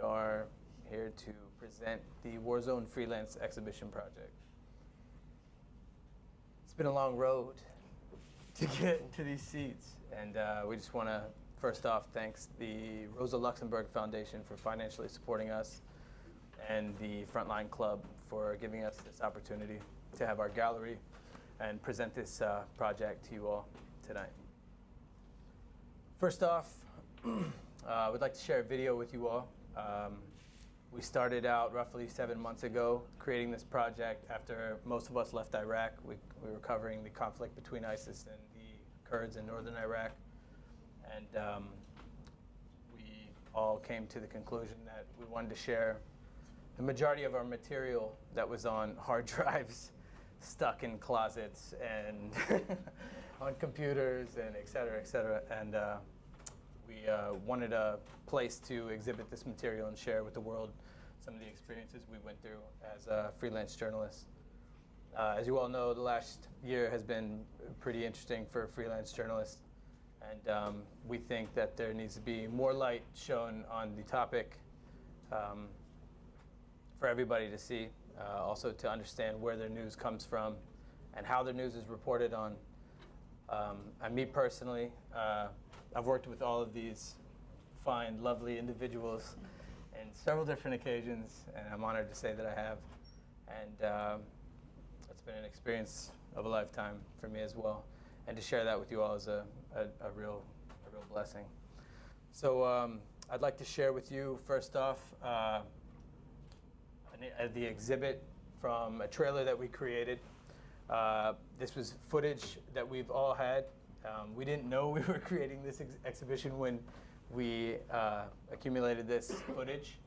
are here to present the Warzone Freelance exhibition project. It's been a long road to get to these seats, and we just want to first off thanks the Rosa Luxemburg Foundation for financially supporting us and the Frontline Club for giving us this opportunity to have our gallery and present this project to you all tonight. First off, I would like to share a video with you all. We started out roughly 7 months ago creating this project after most of us left Iraq. We were covering the conflict between ISIS and the Kurds in northern Iraq. And we all came to the conclusion that we wanted to share the majority of our material that was on hard drives stuck in closets and on computers and et cetera, et cetera. And we wanted a place to exhibit this material and share with the world some of the experiences we went through as freelance journalists. As you all know, the last year has been pretty interesting for freelance journalists. And we think that there needs to be more light shown on the topic for everybody to see, also to understand where their news comes from and how their news is reported on. And me personally, I've worked with all of these fine, lovely individuals in several different occasions, and I'm honored to say that I have. And it's been an experience of a lifetime for me as well. And to share that with you all is a real blessing. So I'd like to share with you, first off, the exhibit from a trailer that we created. This was footage that we've all had. We didn't know we were creating this exhibition when we accumulated this footage.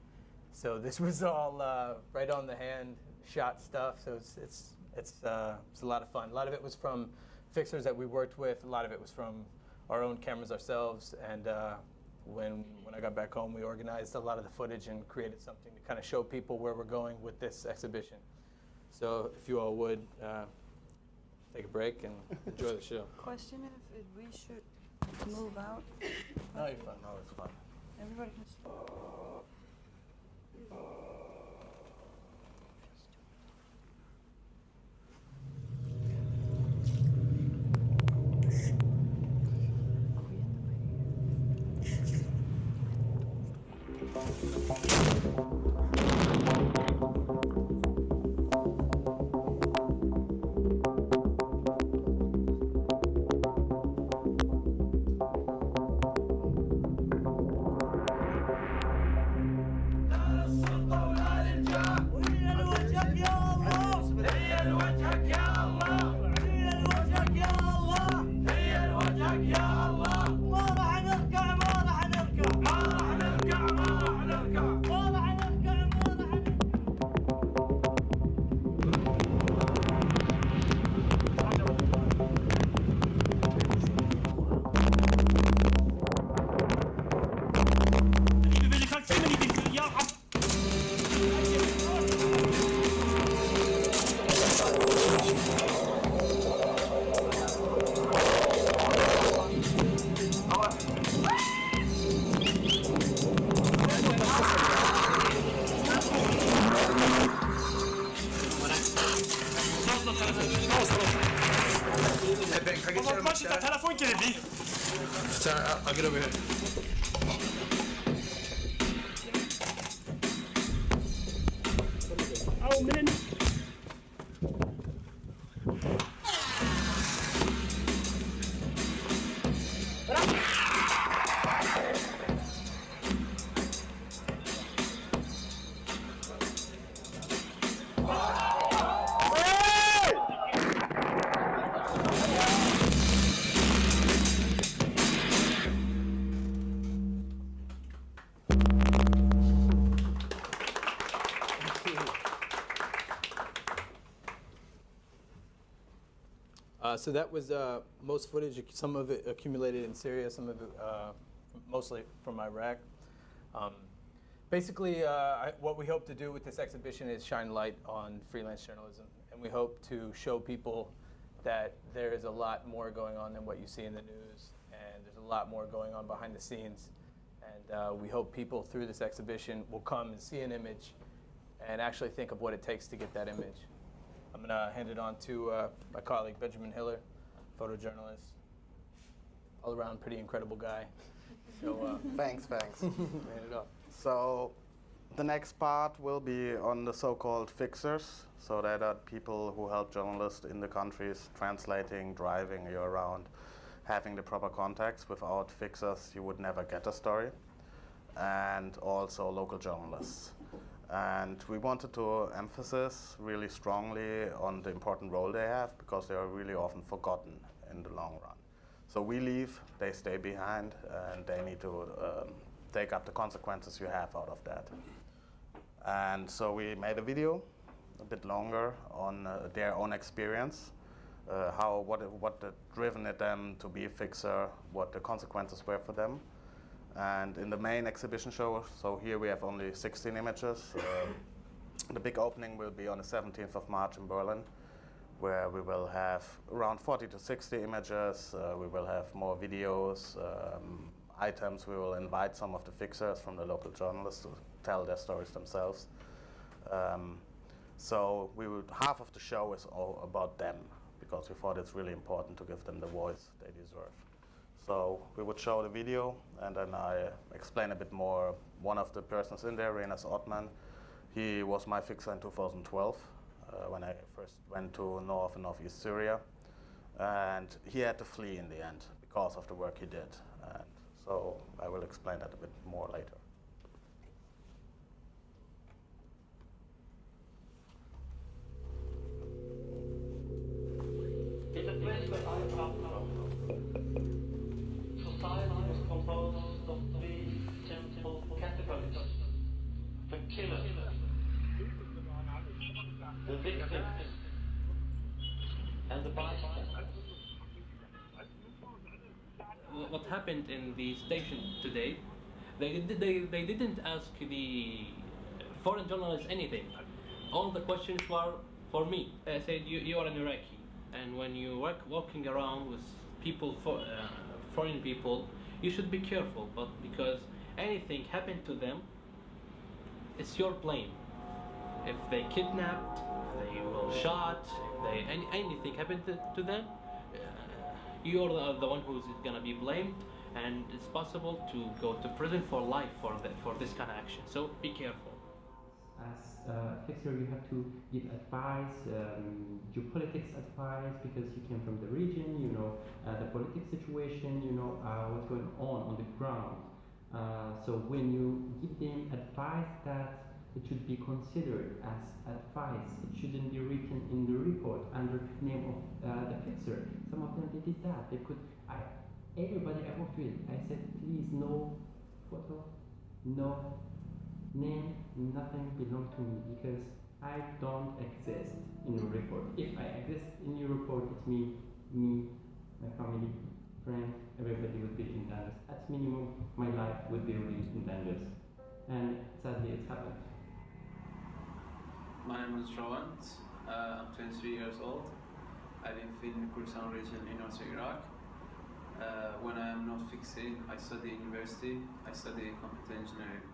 So this was all right on the hand shot stuff. So it's a lot of fun. A lot of it was from fixers that we worked with. A lot of it was from our own cameras ourselves. And when I got back home, we organized a lot of the footage and created something to kind of show people where we're going with this exhibition. So if you all would take a break and enjoy the show. Question if we should move out? No, you're fine. No, it's fine. Everybody can see. I'll get over here. Oh, man. So that was most footage, some of it accumulated in Syria, some of it mostly from Iraq. Basically, what we hope to do with this exhibition is shine light on freelance journalism. And we hope to show people that there is a lot more going on than what you see in the news. And there's a lot more going on behind the scenes. And we hope people through this exhibition will come and see an image and actually think of what it takes to get that image. I'm going to hand it on to my colleague, Benjamin Hiller, photojournalist, all around pretty incredible guy. So, Thanks. hand it off. So the next part will be on the so-called fixers. So that are people who help journalists in the countries translating, driving you around, having the proper contacts. Without fixers, you would never get a story. And also local journalists. And we wanted to emphasize really strongly on the important role they have, because they are really often forgotten in the long run. So we leave, they stay behind, and they need to take up the consequences you have out of that. And so we made a video, a bit longer, on their own experience, what had driven them to be a fixer, what the consequences were for them. And in the main exhibition show, so here we have only 16 images. The big opening will be on the 17th of March in Berlin, where we will have around 40 to 60 images. We will have more videos, items. We will invite some of the fixers from the local journalists to tell their stories themselves. So half of the show is all about them, because we thought it's really important to give them the voice they deserve. So we would show the video, and then I explain a bit more. One of the persons in there, Renas Ottman, he was my fixer in 2012 when I first went to North and Northeast Syria. And he had to flee in the end because of the work he did. And so I will explain that a bit more later. In the place where I come from, society was composed of three simple categories: the killer, the victim, and the bystander. What happened in the station today, they didn't ask the foreign journalists anything. All the questions were for me. I said, you are an Iraqi, and when you walking around with people, foreign people, you should be careful, but because anything happened to them, it's your blame. If they kidnapped, if they were shot, if anything happened to them, you're the one who's gonna be blamed, and it's possible to go to prison for life for this kind of action. So be careful. As a fixer, you have to give advice, geopolitics advice, because you came from the region, you know the political situation, you know what's going on the ground. So when you give them advice, that it should be considered as advice. It shouldn't be written in the report under the name of the fixer. Some of them, they did that. They could, everybody I worked with, I said, please, no photo, no name, nothing belongs to me, because I don't exist in your report. If I exist in your report, it's me, my family, friends, everybody would be in danger. At minimum, my life would be really in danger. And sadly, it's happened. My name is Rawant. I'm 23 years old. I live in Kurdistan region in northern Iraq. When I am not fixing, I study university. I study computer engineering.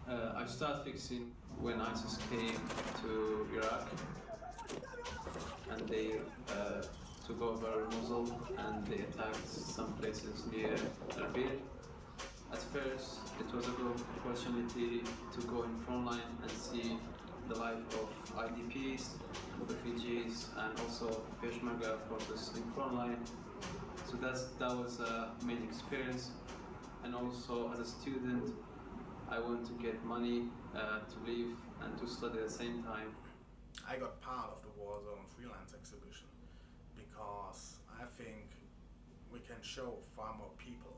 I started fixing when ISIS came to Iraq, and they took over Mosul, and they attacked some places near Erbil. At first, it was a good opportunity to go in front line and see the life of IDPs, refugees, and also Peshmerga forces in front line. So that was a main experience. And also, as a student, I want to get money to live and to study at the same time. I got part of the Warzone Freelance exhibition because I think we can show far more people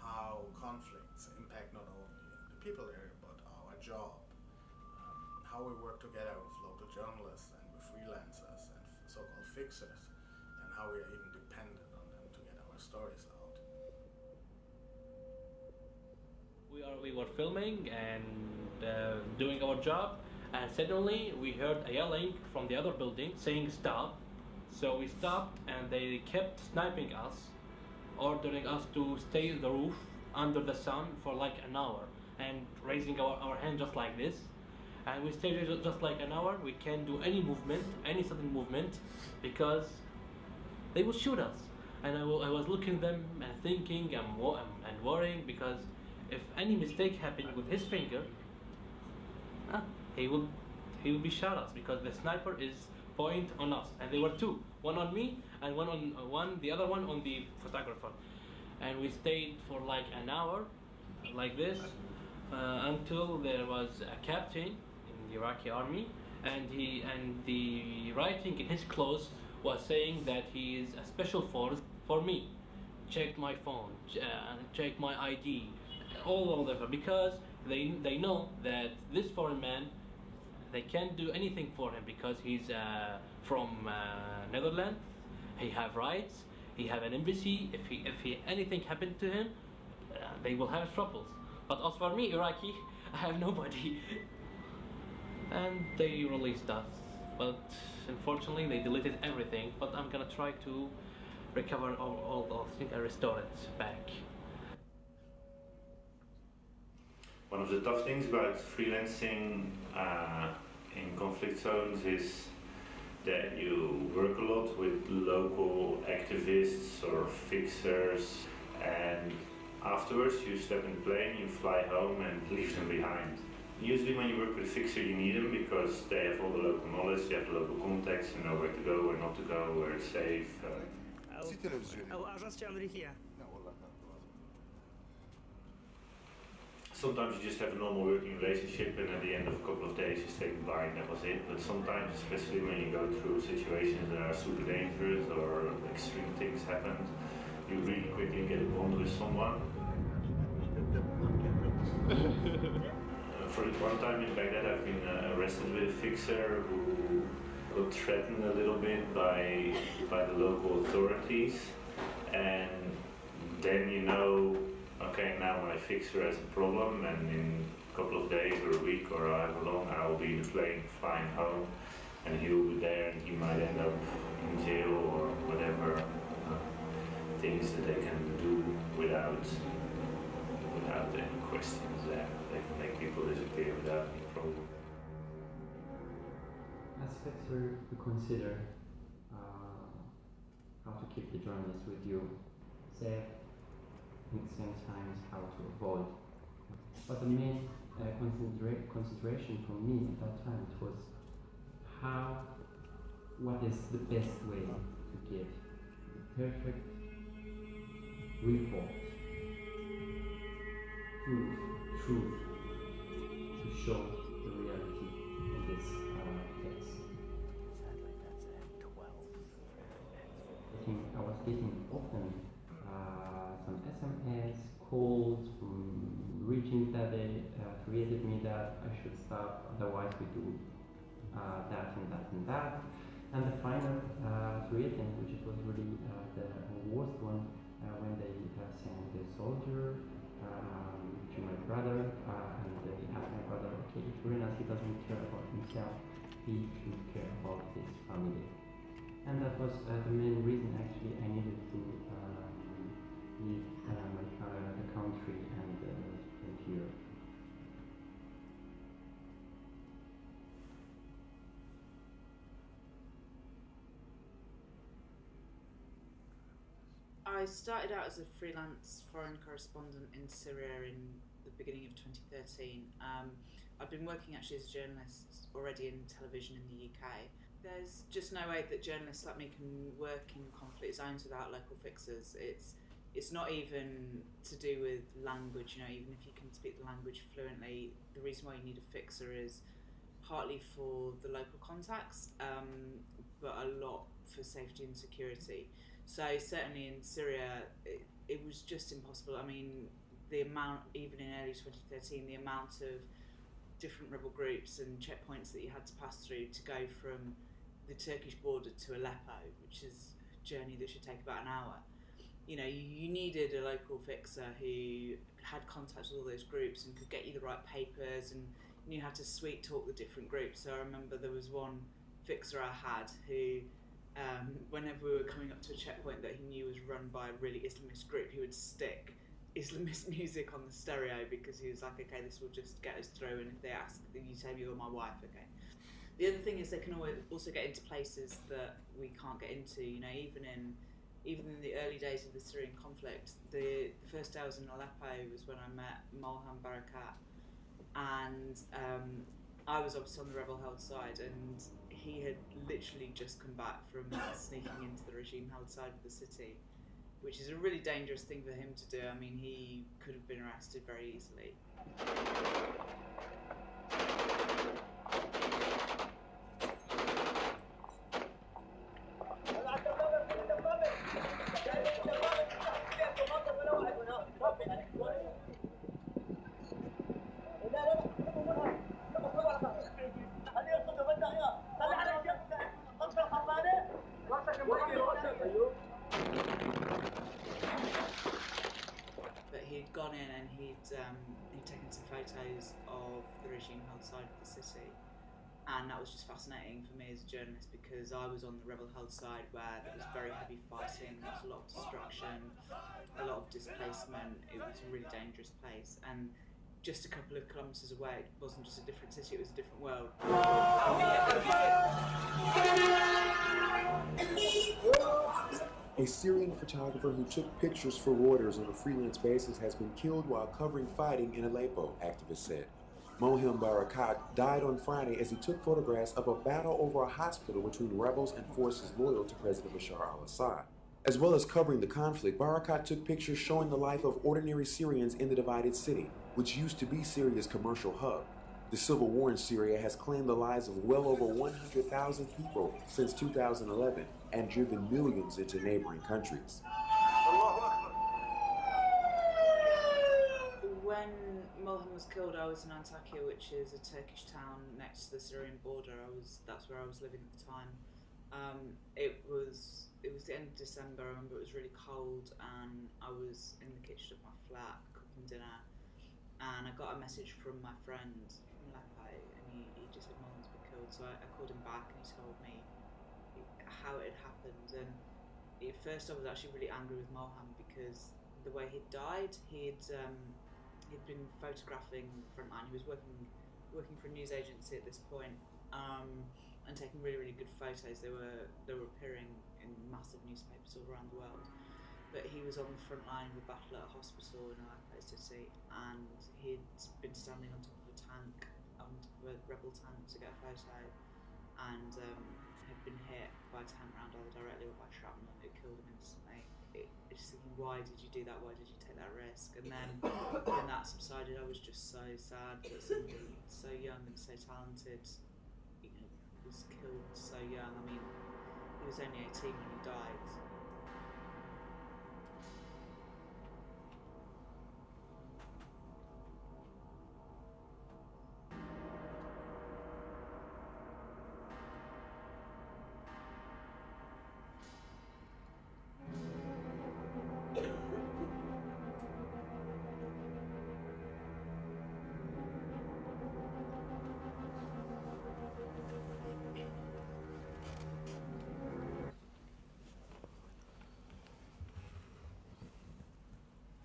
how conflicts impact not only the people there, but our job, how we work together with local journalists and with freelancers and so-called fixers, and how we are even dependent on them to get our stories out. We were filming and doing our job, and suddenly we heard a yelling from the other building saying stop. So we stopped, and they kept sniping us, ordering us to stay on the roof under the sun for like an hour and raising our hand just like this. And we stayed just like an hour. We can't do any movement, any sudden movement, because they will shoot us. And I was looking at them and thinking and worrying, because if any mistake happened with his finger, he will be shot us, because the sniper is point on us, and there were two, one on me and one on the other one on the photographer. And we stayed for like an hour like this until there was a captain in the Iraqi army, and the writing in his clothes was saying that he is a special force for me. Check my phone, check my ID, all of them, because they know that this foreign man, they can't do anything for him, because he's from Netherlands. He have rights. He have an embassy. If anything happened to him, they will have troubles. But as for me, Iraqi, I have nobody. And they released us. But unfortunately, they deleted everything. But I'm gonna try to recover all those things and restore it back. One of the tough things about freelancing in conflict zones is that you work a lot with local activists or fixers, and afterwards you step in the plane, you fly home and leave them behind. Usually when you work with a fixer, you need them because they have all the local knowledge, they have the local contacts, you know where to go, where not to go, where it's safe. Sometimes you just have a normal working relationship, and at the end of a couple of days you say goodbye and that was it. But sometimes, especially when you go through situations that are super dangerous or extreme things happen, you really quickly get a bond with someone. For one time in Baghdad, I've been arrested with a fixer who got threatened a little bit by the local authorities, and then you know, okay, now my fixer has a problem, and in a couple of days or a week or however long, I will be in the plane flying home, and he will be there, and he might end up in jail or whatever things that they can do without any questions there. They can make people disappear without any problem. As fixer, we consider how to keep the journalists with you safe, and at the same time how to avoid. But the main consideration for me at that time was what is the best way to give the perfect report, full of truth, to show the reality in this case. I was getting often some SMS, calls from regions that they created me that I should stop, otherwise we do that and that and that. And the final creating, which was really the worst one, when they sent the soldier to my brother, and they asked my brother, okay, if Renas, he doesn't care about himself, he should care about his family. And that was the main reason actually I needed to leave the country and here. I started out as a freelance foreign correspondent in Syria in the beginning of 2013. I've been working actually as a journalist already in television in the UK. There's just no way that journalists like me can work in conflict zones without local fixers. It's not even to do with language, you know, even if you can speak the language fluently, the reason why you need a fixer is partly for the local contacts, but a lot for safety and security. So certainly in Syria, it was just impossible. I mean, the amount, even in early 2013, the amount of different rebel groups and checkpoints that you had to pass through to go from the Turkish border to Aleppo, which is a journey that should take about an hour. You know, you needed a local fixer who had contacts with all those groups and could get you the right papers and knew how to sweet talk the different groups. So I remember there was one fixer I had who, whenever we were coming up to a checkpoint that he knew was run by a really Islamist group, he would stick Islamist music on the stereo because he was like, okay, this will just get us through, and if they ask, then you tell me you're my wife, okay. The other thing is they can also get into places that we can't get into. You know, even in the early days of the Syrian conflict, the first day I was in Aleppo was when I met Mulham Barakat, and I was obviously on the rebel-held side, and he had literally just come back from sneaking into the regime-held side of the city, which is a really dangerous thing for him to do. I mean, he could have been arrested very easily. But he'd gone in and he'd taken some photos of the regime-held side of the city, and that was just fascinating for me as a journalist because I was on the rebel-held side where there was very heavy fighting, there was a lot of destruction, a lot of displacement. It was a really dangerous place, and just a couple of kilometres away, it wasn't just a different city, it was a different world. A Syrian photographer who took pictures for Reuters on a freelance basis has been killed while covering fighting in Aleppo, activists said. Mulham Barakat died on Friday as he took photographs of a battle over a hospital between rebels and forces loyal to President Bashar al-Assad. As well as covering the conflict, Barakat took pictures showing the life of ordinary Syrians in the divided city, which used to be Syria's commercial hub. The civil war in Syria has claimed the lives of well over 100,000 people since 2011 and driven millions into neighboring countries. When Mulham was killed, I was in Antakya, which is a Turkish town next to the Syrian border. That's where I was living at the time. It was the end of December. I remember it was really cold, and I was in the kitchen of my flat cooking dinner, and I got a message from my friend from Aleppo, and he just said Mulham's been killed. So I called him back, and he told me how it had happened. And at first, I was actually really angry with Mulham because the way he'd died, he'd been photographing the front line. He was working for a news agency at this point, and taking really, really good photos. They were appearing in massive newspapers all around the world. But he was on the front line of a battle at a hospital in Aleppo city, and he'd been standing on top of a tank, on top of a rebel tank to get a photo, and had been hit by a tank round either directly or by shrapnel. It killed him instantly. Just thinking, why did you do that? Why did you take that risk? And then when that subsided, I was just so sad that somebody so young and so talented, was killed so young. I mean, he was only 18 when he died.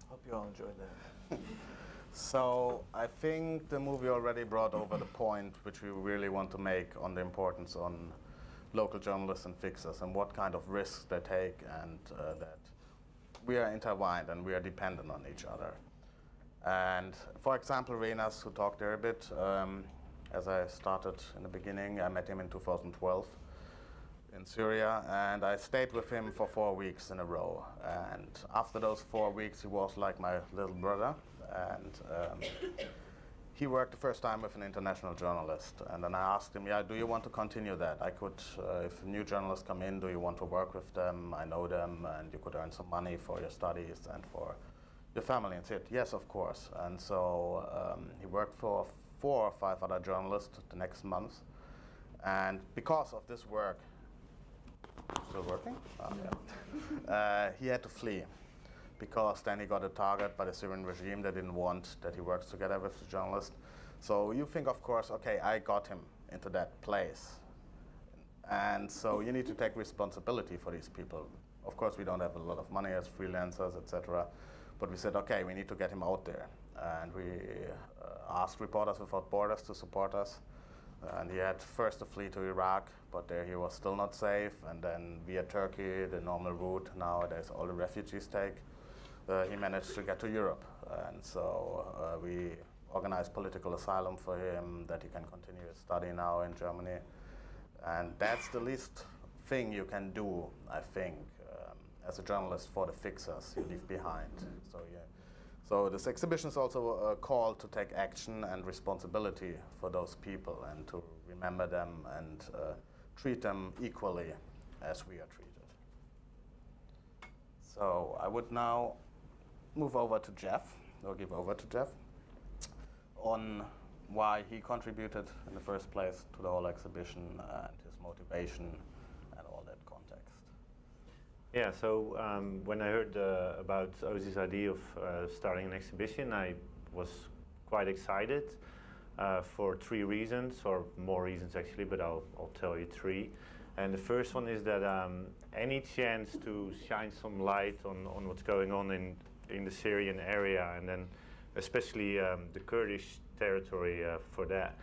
Hope you all enjoyed that. So I think the movie already brought over the point which we really want to make on the importance on local journalists and fixers and what kind of risks they take, and that we are intertwined and we are dependent on each other. And for example, Renas, who talked there a bit, as I started in the beginning, I met him in 2012 in Syria, and I stayed with him for 4 weeks in a row. And after those 4 weeks, he was like my little brother. And he worked the first time with an international journalist. And then I asked him, yeah, do you want to continue that? I could, if new journalists come in, do you want to work with them? I know them, and you could earn some money for your studies and for your family. And he said, yes, of course. And so he worked for 4 or 5 other journalists the next month. And because of this work, still working? Oh, yeah. He had to flee, because then he got a target by the Syrian regime. They didn't want that he works together with the journalist. So you think, of course, okay, I got him into that place. And so you need to take responsibility for these people. Of course, we don't have a lot of money as freelancers, etc. But we said, okay, we need to get him out there. And we asked Reporters Without Borders to support us. And he had first to flee to Iraq, but there he was still not safe. And then via Turkey, the normal route nowadays all the refugees take, he managed to get to Europe. And so we organized political asylum for him, that he can continue his study now in Germany. And that's the least thing you can do, I think, as a journalist for the fixers you leave behind. So yeah. So this exhibition is also a call to take action and responsibility for those people and to remember them and treat them equally as we are treated. So I would now move over to Jeff, or give over to Jeff, on why he contributed in the first place to the whole exhibition and his motivation and all that context. Yeah, so when I heard about Ozzy's idea of starting an exhibition, I was quite excited for 3 reasons, or more reasons actually, but I'll tell you 3. And the first one is that any chance to shine some light on what's going on in the Syrian area, and then especially the Kurdish territory for that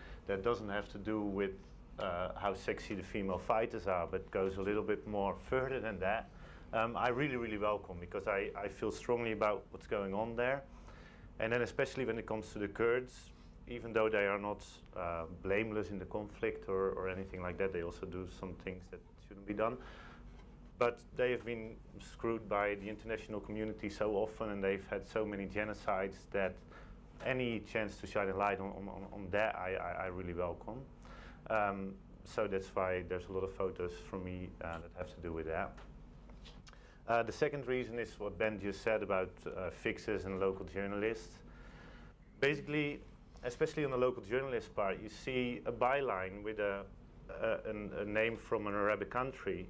doesn't have to do with how sexy the female fighters are, but goes a little bit more further than that. I really welcome, because I feel strongly about what's going on there. And then especially when it comes to the Kurds, even though they are not blameless in the conflict or anything like that, they also do some things that shouldn't be done. But they have been screwed by the international community so often, and they've had so many genocides, that any chance to shine a light on that I really welcome. So that's why there's a lot of photos from me that have to do with that. The second reason is what Ben just said about fixers and local journalists. Basically, especially on the local journalist part, you see a byline with a name from an Arabic country.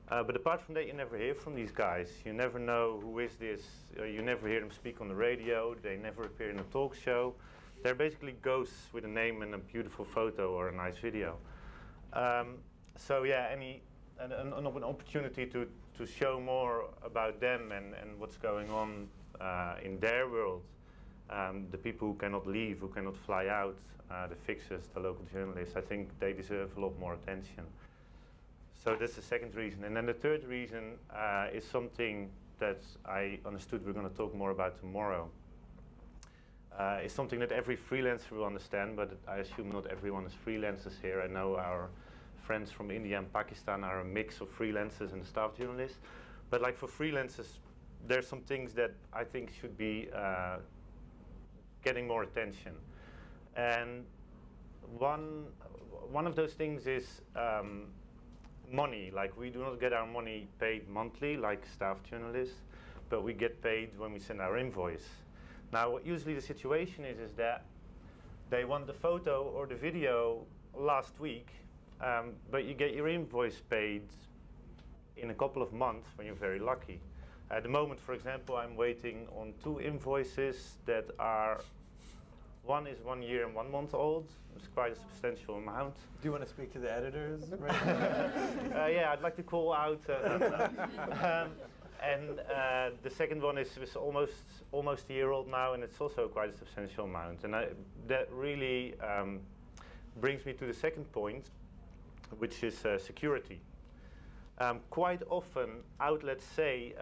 But apart from that, you never hear from these guys. You never know who is this. You never hear them speak on the radio. They never appear in a talk show. They're basically ghosts with a name and a beautiful photo or a nice video. So yeah, an opportunity to show more about them and what's going on in their world. The people who cannot leave, who cannot fly out, the fixers, the local journalists, I think they deserve a lot more attention. So that's the second reason. And then the third reason is something that I understood we're going to talk more about tomorrow. It's something that every freelancer will understand, but I assume not everyone is freelancers here. I know our friends from India and Pakistan are a mix of freelancers and staff journalists. But like for freelancers, there's some things that I think should be getting more attention. And one of those things is money. Like, we do not get our money paid monthly like staff journalists, but we get paid when we send our invoice. Now, what usually the situation is that they want the photo or the video last week, but you get your invoice paid in a couple of months when you're very lucky. At the moment, for example, I'm waiting on 2 invoices that are, one is 1 year and 1 month old. It's quite a substantial amount. Do you want to speak to the editors? Yeah, I'd like to call out. And the second one is almost a year old now, and it's also quite a substantial amount. And that really brings me to the second point, which is security. Quite often, outlets say,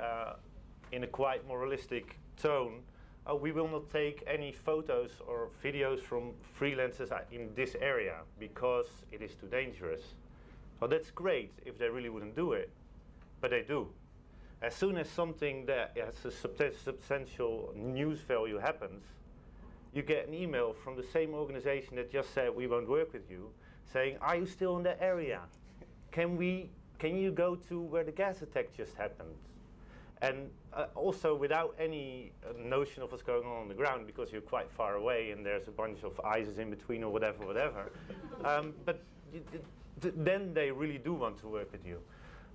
in a quite moralistic tone, oh, we will not take any photos or videos from freelancers in this area because it is too dangerous. Well, that's great if they really wouldn't do it, but they do. As soon as something that has a substantial news value happens, you get an email from the same organization that just said we won't work with you, saying, are you still in that area? Can you go to where the gas attack just happened? And also without any notion of what's going on the ground, because you're quite far away and there's a bunch of ISIS in between or whatever. But then they really do want to work with you.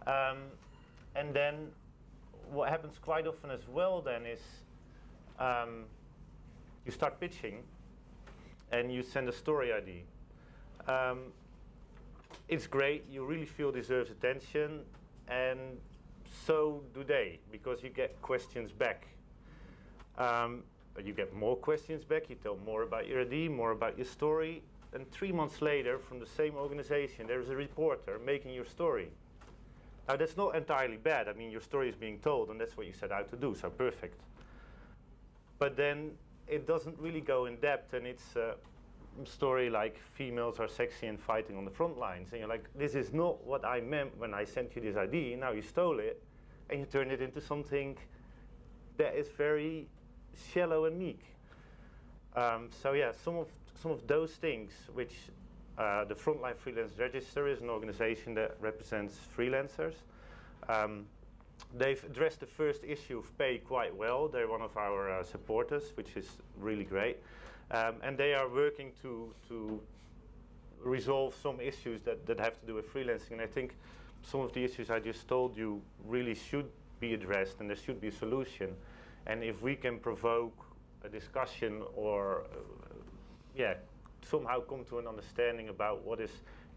And then what happens quite often as well then is you start pitching and you send a story ID. It's great, you really feel deserves attention, and so do they, because you get questions back. You get more questions back, you tell more about your idea, more about your story, and 3 months later, from the same organization, there's a reporter making your story. Now, that's not entirely bad. I mean, your story is being told, and that's what you set out to do, so perfect. But then it doesn't really go in depth, and it's a story like females are sexy and fighting on the front lines. And you're like, this is not what I meant when I sent you this idea. Now you stole it, and you turn it into something that is very shallow and meek. So yeah, some of those things, which the Frontline Freelance Register is an organization that represents freelancers. They've addressed the first issue of pay quite well. They're one of our supporters, which is really great. And they are working to resolve some issues that have to do with freelancing. And I think some of the issues I just told you really should be addressed, and there should be a solution. And if we can provoke a discussion or somehow come to an understanding about what is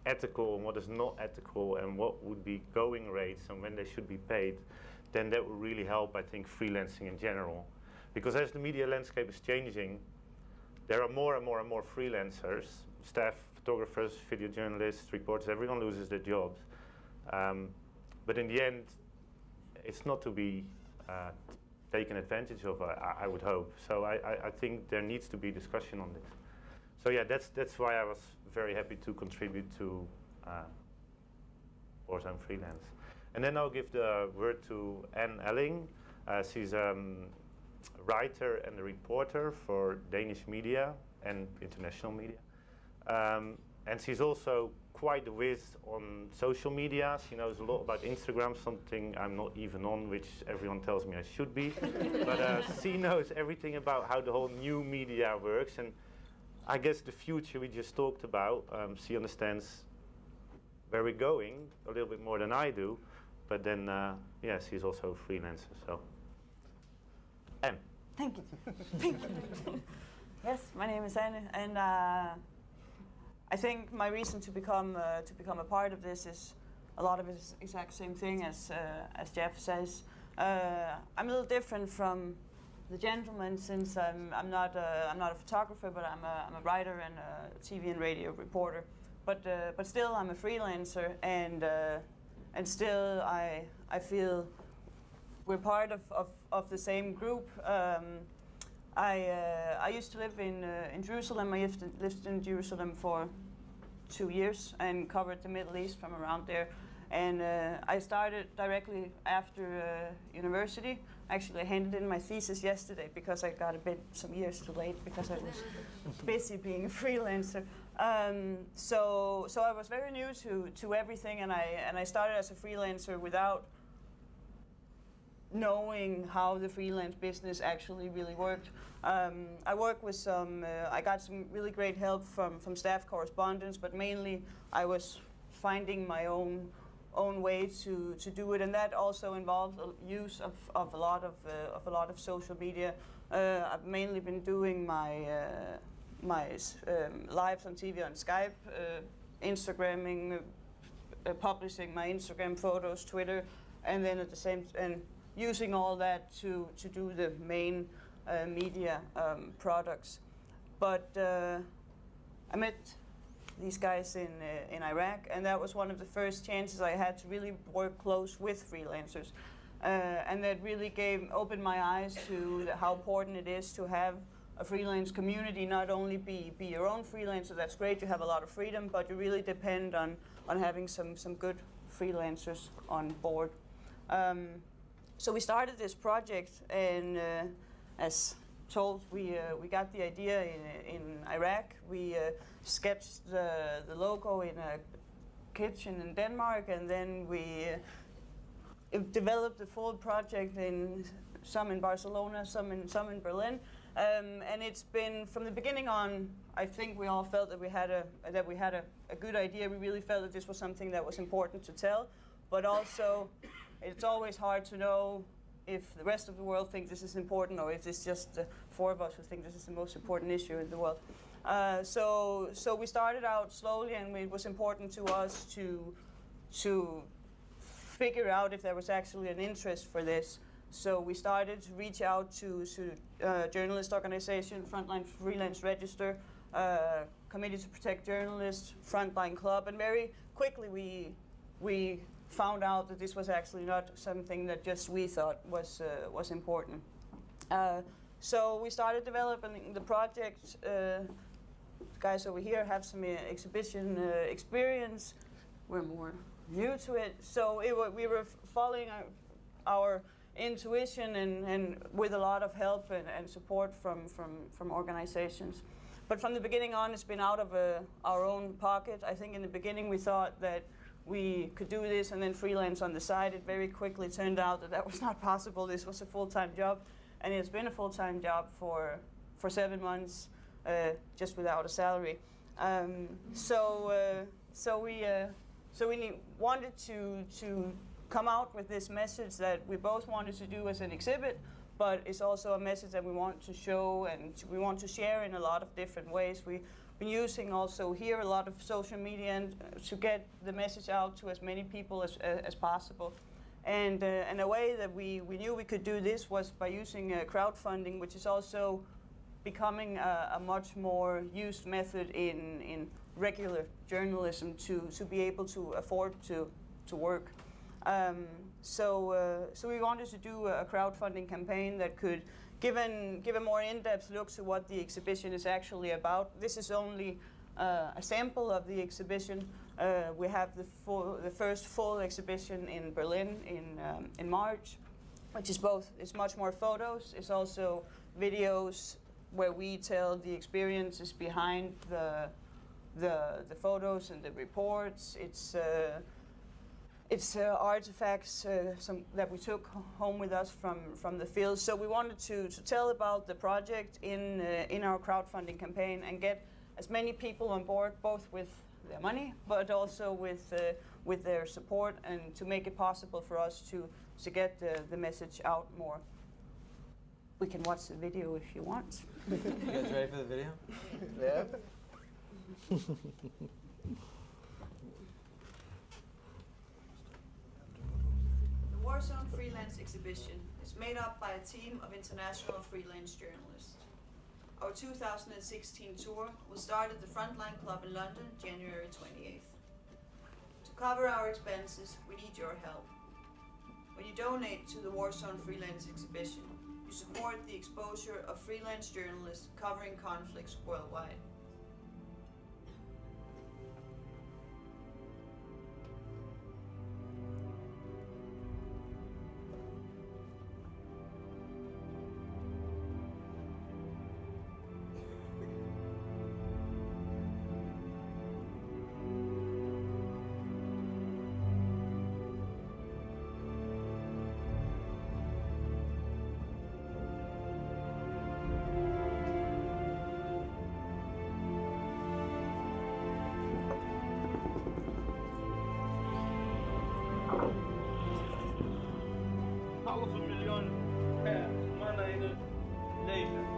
ethical and what is not ethical and what would be going rates and when they should be paid, then that would really help, I think, freelancing in general. Because as the media landscape is changing, there are more and more and more freelancers, staff, photographers, video journalists, reporters, everyone loses their jobs. But in the end, it's not to be taken advantage of, I would hope. So I think there needs to be discussion on this. So yeah, that's why I was very happy to contribute to Warzone Freelance. And then I'll give the word to Anne Elling. She's a writer and a reporter for Danish media and international media. And she's also quite a whiz on social media. She knows a lot about Instagram, something I'm not even on, which everyone tells me I should be. But she knows everything about how the whole new media works. And I guess the future we just talked about, she understands where we're going a little bit more than I do. But then, yeah, she's also a freelancer, so. Anne. Thank you. Thank you. Yes, my name is Anne, and I think my reason to become a part of this is a lot of it is exact same thing as Jeff says. I'm a little different from the gentleman since I'm not a photographer, but I'm a writer and a TV and radio reporter. But still, I'm a freelancer, and still I feel we're part of the same group. I used to live in Jerusalem. I lived in Jerusalem for 2 years and covered the Middle East from around there. And I started directly after university. Actually, I handed in my thesis yesterday because I got some years too late because I was busy being a freelancer. So I was very new to everything, and I started as a freelancer without knowing how the freelance business actually really worked. I worked with I got some really great help from staff correspondents, but mainly I was finding my own way to do it, and that also involved use of a lot of social media. I've mainly been doing my lives on TV on Skype, Instagramming, publishing my Instagram photos, Twitter, and then at the same and using all that to do the main media products. But I met these guys in Iraq, and that was one of the first chances I had to really work close with freelancers, and that really opened my eyes to how important it is to have a freelance community. Not only be your own freelancer, that's great, you have a lot of freedom, but you really depend on having some good freelancers on board. So we started this project, and as told, we got the idea in Iraq. We sketched the logo in a kitchen in Denmark, and then we developed the full project some in Barcelona, some in Berlin, and it's been from the beginning on. I think we all felt that we had a good idea. We really felt that this was something that was important to tell, but also it's always hard to know if the rest of the world thinks this is important, or if it's just the four of us who think this is the most important issue in the world. So we started out slowly, and it was important to us to figure out if there was actually an interest for this. So we started to reach out to journalist organization, Frontline Freelance Register, Committee to Protect Journalists, Frontline Club, and very quickly we found out that this was actually not something that just we thought was important. So we started developing the project. Guys over here have some exhibition experience. We're more new to it, so we were following our intuition and with a lot of help and support from organizations. But from the beginning on, it's been out of our own pocket. I think in the beginning we thought that we could do this and then freelance on the side. It very quickly turned out that that was not possible. This was a full-time job, and it's been a full-time job for 7 months, just without a salary. So we wanted to come out with this message that we both wanted to do as an exhibit, but it's also a message that we want to show and we want to share in a lot of different ways. We've been using also here a lot of social media and to get the message out to as many people as possible. And a way that we knew we could do this was by using crowdfunding, which is also becoming a much more used method in regular journalism to be able to afford to work. So we wanted to do a crowdfunding campaign that could give a more in-depth look to what the exhibition is actually about. This is only a sample of the exhibition. We have the first full exhibition in Berlin in March, which is both. It's much more photos. It's also videos where we tell the experiences behind the photos and the reports. It's artifacts that we took home with us from the field. So we wanted to tell about the project in our crowdfunding campaign and get as many people on board, both with their money, but also with their support, and to make it possible for us to get the message out more. We can watch the video if you want. You guys ready for the video? Yeah. The Warzone Freelance exhibition is made up by a team of international freelance journalists. Our 2016 tour will start at the Frontline Club in London, January 28th. To cover our expenses, we need your help. When you donate to the Warzone Freelance exhibition, you support the exposure of freelance journalists covering conflicts worldwide. Halve miljoen mannen in het leger.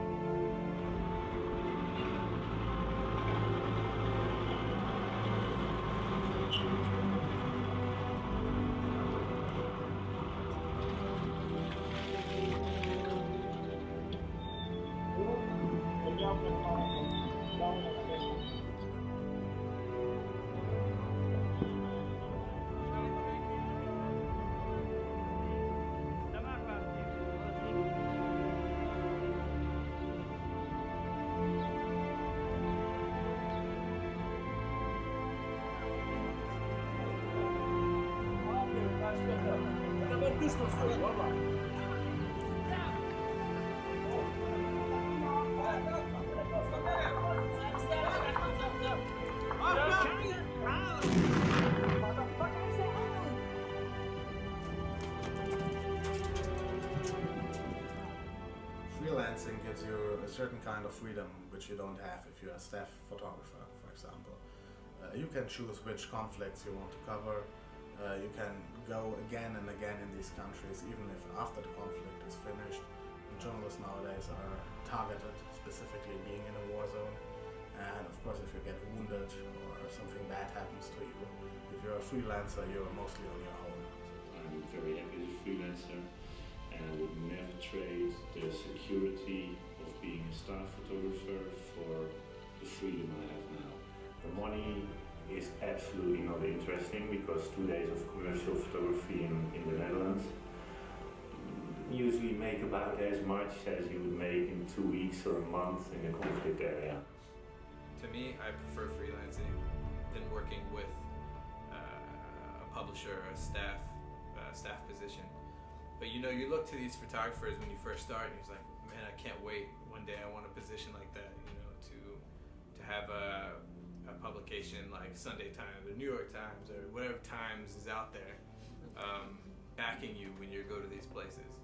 Freelancing gives you a certain kind of freedom which you don't have if you're a staff photographer, for example. You can choose which conflicts you want to cover. You can go again and again in these countries, even if after the conflict is finished. Journalists nowadays are targeted, specifically being in a war zone. And of course, if you get wounded or something bad happens to you, if you're a freelancer, you're mostly on your own. I'm very happy as a freelancer, and I would never trade the security of being a staff photographer for the freedom I have now. The money is absolutely not interesting because 2 days of commercial photography in the Netherlands usually make about as much as you would make in 2 weeks or a month in a conflict area. To me, I prefer freelancing than working with a publisher or a staff position. But you know, you look to these photographers when you first start, and you're like, man, I can't wait. One day I want a position like that. You know, to have a publication like Sunday Times or New York Times or whatever Times is out there backing you when you go to these places.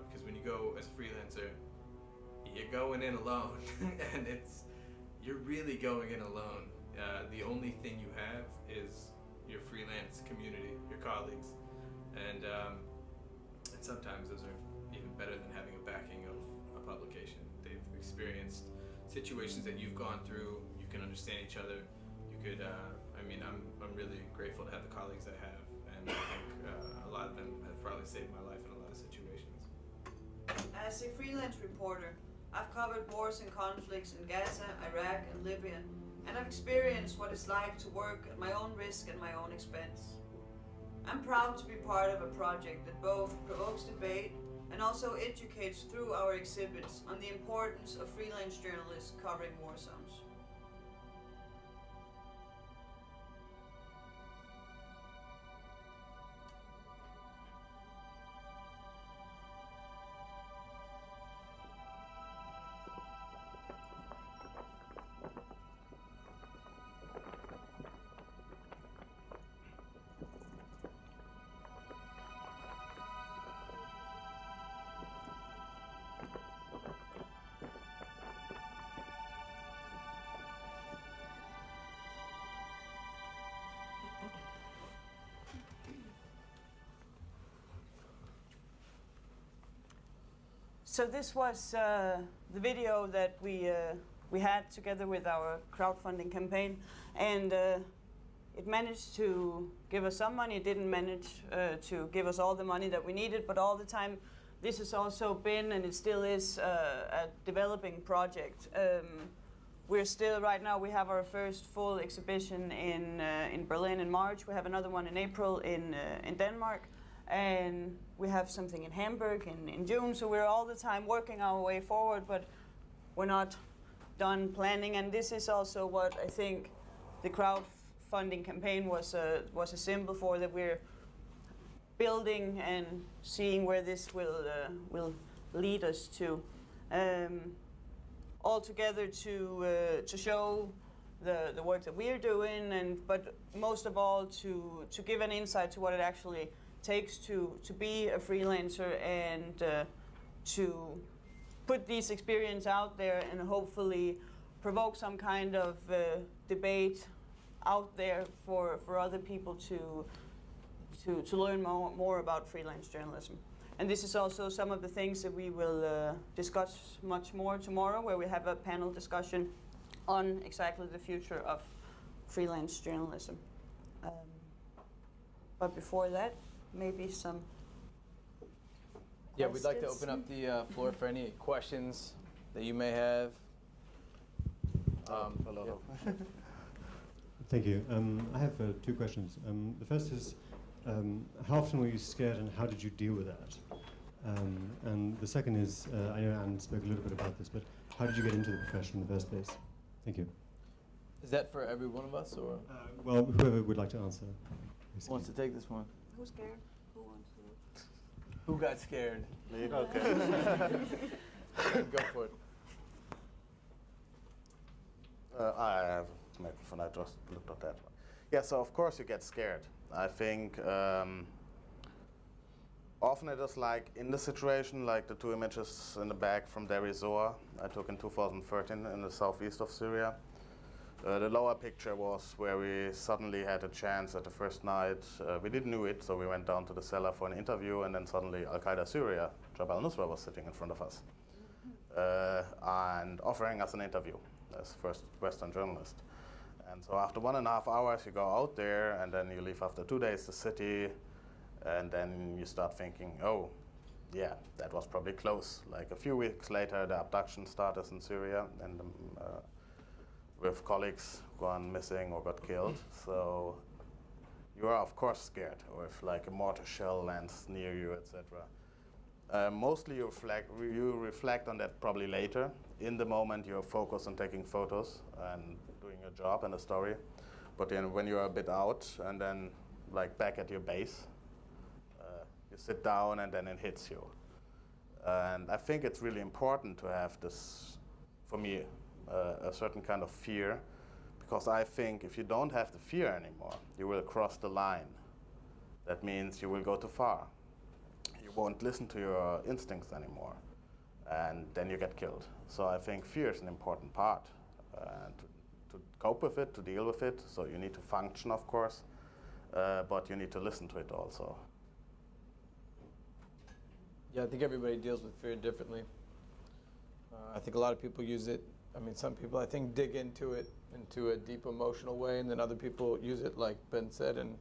Because when you go as a freelancer, you're going in alone, and you're really going in alone. The only thing you have is your freelance community, your colleagues, and sometimes those are even better than having a backing of a publication. They've experienced situations that you've gone through. You can understand each other. You could. I mean, I'm really grateful to have the colleagues I have, and I think a lot of them have probably saved my life in a lot of situations. As a freelance reporter, I've covered wars and conflicts in Gaza, Iraq, and Libya, and I've experienced what it's like to work at my own risk and my own expense. I'm proud to be part of a project that both provokes debate and also educates through our exhibits on the importance of freelance journalists covering war zones. So this was the video that we had together with our crowdfunding campaign, and it managed to give us some money. It didn't manage to give us all the money that we needed, but all the time this has also been, and it still is, a developing project. We're still, right now, we have our first full exhibition in Berlin in March. We have another one in April in Denmark. And we have something in Hamburg in June, so we're all the time working our way forward, but we're not done planning. And this is also what I think the crowdfunding campaign was a symbol for, that we're building and seeing where this will lead us to. All together to show the work that we're doing, but most of all to give an insight to what it actually takes to be a freelancer, and to put these experiences out there and hopefully provoke some kind of debate out there for other people to learn more about freelance journalism. And this is also some of the things that we will discuss much more tomorrow, where we have a panel discussion on exactly the future of freelance journalism. But before that, maybe some Yeah, we'd like to open up the floor for any questions that you may have. Hello. Yeah. Thank you. I have 2 questions. The first is, how often were you scared, and how did you deal with that? And the second is, I know Anne spoke a little bit about this, but how did you get into the profession in the first place? Thank you. Is that for every one of us, or? Well, whoever would like to answer. Who wants to take this one? Who's scared? Who wants to? Who got scared? Me? Okay. Go for it. I have a microphone. I just looked at that one. Yeah, so of course you get scared. I think often it is like in the situation, like the 2 images in the back from Deir ez-Zor I took in 2013 in the southeast of Syria. The lower picture was where we suddenly had a chance at the first night. We didn't know it, so we went down to the cellar for an interview, and then suddenly Al-Qaeda Syria, Jabhat al-Nusra, was sitting in front of us and offering us an interview as first Western journalist. And so after 1.5 hours, you go out there, and then you leave after 2 days the city, and then you start thinking, oh, yeah, that was probably close. Like a few weeks later, the abduction started in Syria, and with colleagues gone missing or got killed. So you are of course scared, or if like a mortar shell lands near you, etc. Mostly you reflect on that probably later. In the moment, you're focused on taking photos and doing your job and the story. But then when you're a bit out and then like back at your base, you sit down and then it hits you. And I think it's really important to have this, for me, a certain kind of fear, because I think if you don't have the fear anymore, you will cross the line. That means you will go too far. You won't listen to your instincts anymore, and then you get killed. So I think fear is an important part to cope with it, to deal with it. So you need to function, of course, but you need to listen to it also. Yeah, I think everybody deals with fear differently. I think a lot of people use it. I mean, some people I think dig into it into a deep emotional way, and then other people use it, like Ben said, and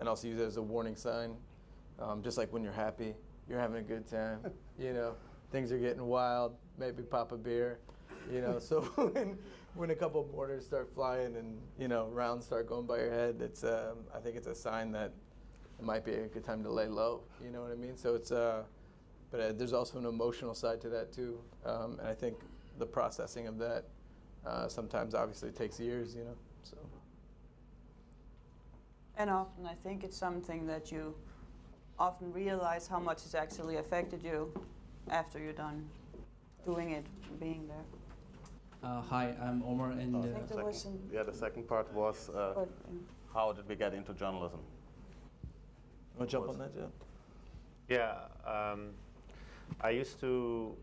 also use it as a warning sign. Just like when you're happy, you're having a good time, you know, things are getting wild, maybe pop a beer, you know. So when a couple of mortars start flying and, you know, rounds start going by your head, it's I think it's a sign that it might be a good time to lay low, you know what I mean? So it's but there's also an emotional side to that too, and I think the processing of that sometimes obviously takes years, you know. So. And often I think it's something that you often realize how much it's actually affected you after you're done doing it, being there. Hi, I'm Omar, and I think there was some. Yeah, the second part was how did we get into journalism? You want to jump on that, Joe? Yeah, I used to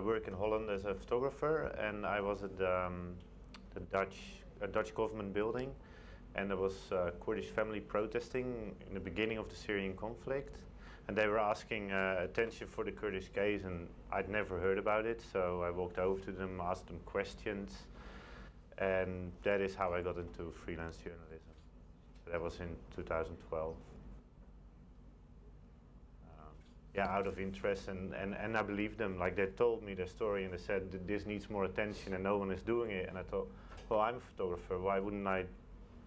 work in Holland as a photographer, and I was at the Dutch government building, and there was a Kurdish family protesting in the beginning of the Syrian conflict, and they were asking attention for the Kurdish case, and I'd never heard about it, so I walked over to them, asked them questions, and that is how I got into freelance journalism. That was in 2012. Yeah, out of interest, and I believed them. Like, they told me their story and they said this needs more attention and no one is doing it, and I thought, well, I'm a photographer, why wouldn't I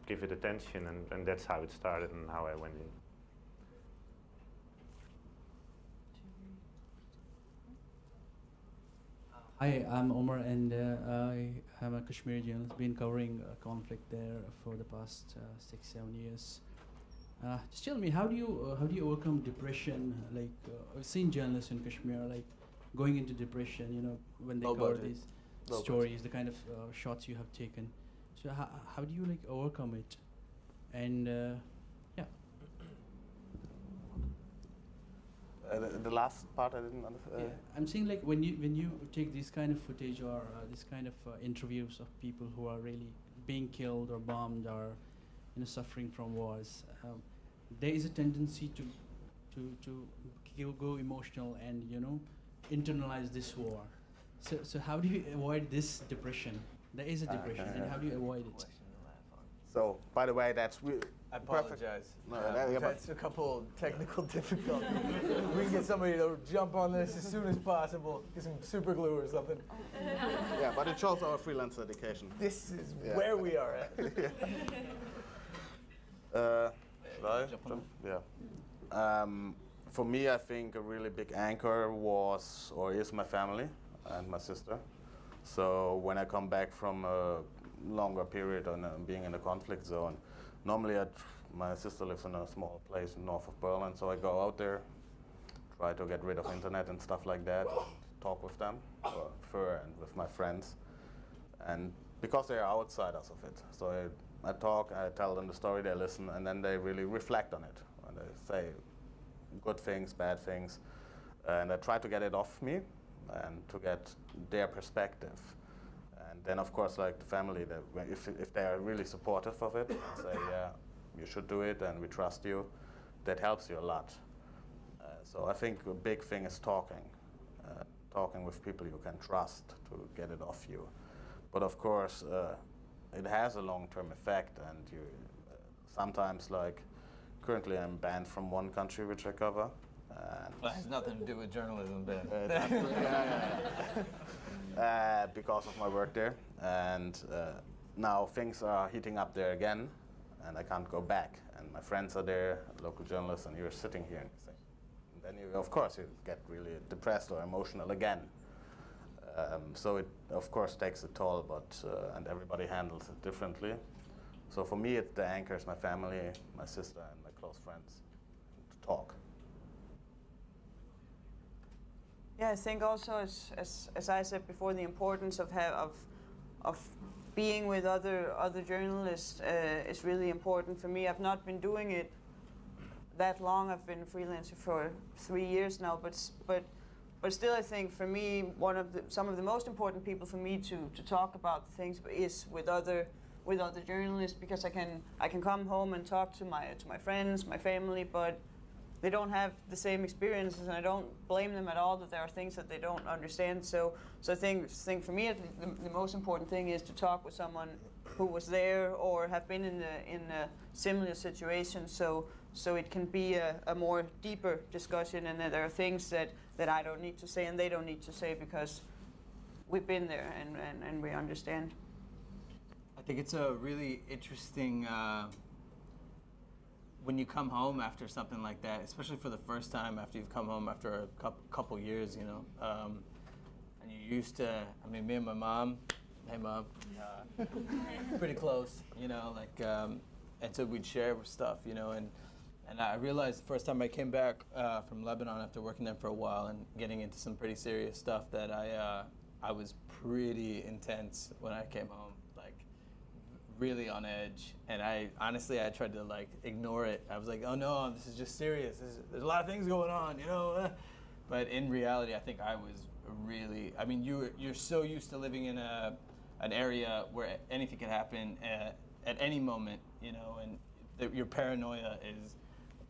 give it attention? And that's how it started and how I went in. Hi, I'm Omar, and I am a Kashmiri journalist, been covering conflict there for the past 6-7 years. Just tell me, how do you overcome depression? Like, I've seen journalists in Kashmir like going into depression, you know, when they cover these stories, the kind of shots you have taken. So how do you like overcome it? And yeah. The last part I didn't understand. Yeah, I'm saying, like, when you take this kind of footage or this kind of interviews of people who are really being killed or bombed or, you know, suffering from wars, there is a tendency to go emotional and, you know, internalize this war. So how do you avoid this depression? There is a depression, and how do you avoid it? So, by the way, that's I apologize. No, that's a couple technical difficulties. We can get somebody to jump on this as soon as possible. Get some super glue or something. Yeah, but it shows our freelance dedication. This is where we are at. Should I jump? Yeah. For me, I think a really big anchor was or is my family and my sister. So when I come back from a longer period on being in a conflict zone, normally my sister lives in a small place north of Berlin, so I go out there, try to get rid of internet and stuff like that, talk with them, and with my friends, and because they are outsiders of it, so I talk, I tell them the story, they listen, and then they really reflect on it, and they say good things, bad things, and I try to get it off me and to get their perspective. And then, of course, like the family, if they are really supportive of it, and say, yeah, you should do it, and we trust you, that helps you a lot. So I think a big thing is talking with people you can trust to get it off you. But of course, it has a long-term effect, and you sometimes, like, currently I'm banned from one country which I cover, Well, it has nothing to do with journalism, Ben. Because of my work there, and now things are heating up there again, and I can't go back. And my friends are there, local journalists, and you're sitting here, and then you, of course, you get really depressed or emotional again. So it, of course, takes a toll, but and everybody handles it differently. So for me, the anchor is my family, my sister, and my close friends to talk. Yeah, I think also, as I said before, the importance of being with other journalists is really important for me. I've not been doing it that long. I've been freelancer for 3 years now, but still, I think for me, some of the most important people for me to talk about things is with other journalists, because I can come home and talk to my friends, my family, but they don't have the same experiences, and I don't blame them at all that there are things that they don't understand. So I think for me, the most important thing is to talk with someone who was there or have been in a similar situation, so it can be a more deeper discussion, and that there are things that I don't need to say and they don't need to say because we've been there and we understand. I think it's a really interesting when you come home after something like that, especially for the first time after you've come home after a couple years, you know, and you're used to, I mean, me and my mom, hey mom, pretty close, you know, like, and so we'd share stuff, you know, and I realized the first time I came back from Lebanon after working there for a while and getting into some pretty serious stuff that I was pretty intense when I came home. Really on edge, and I tried to like ignore it. I was like, oh no, this is just serious. There's a lot of things going on, you know. But in reality, I think I was really. I mean, you're so used to living in an area where anything can happen at any moment, you know, and your paranoia is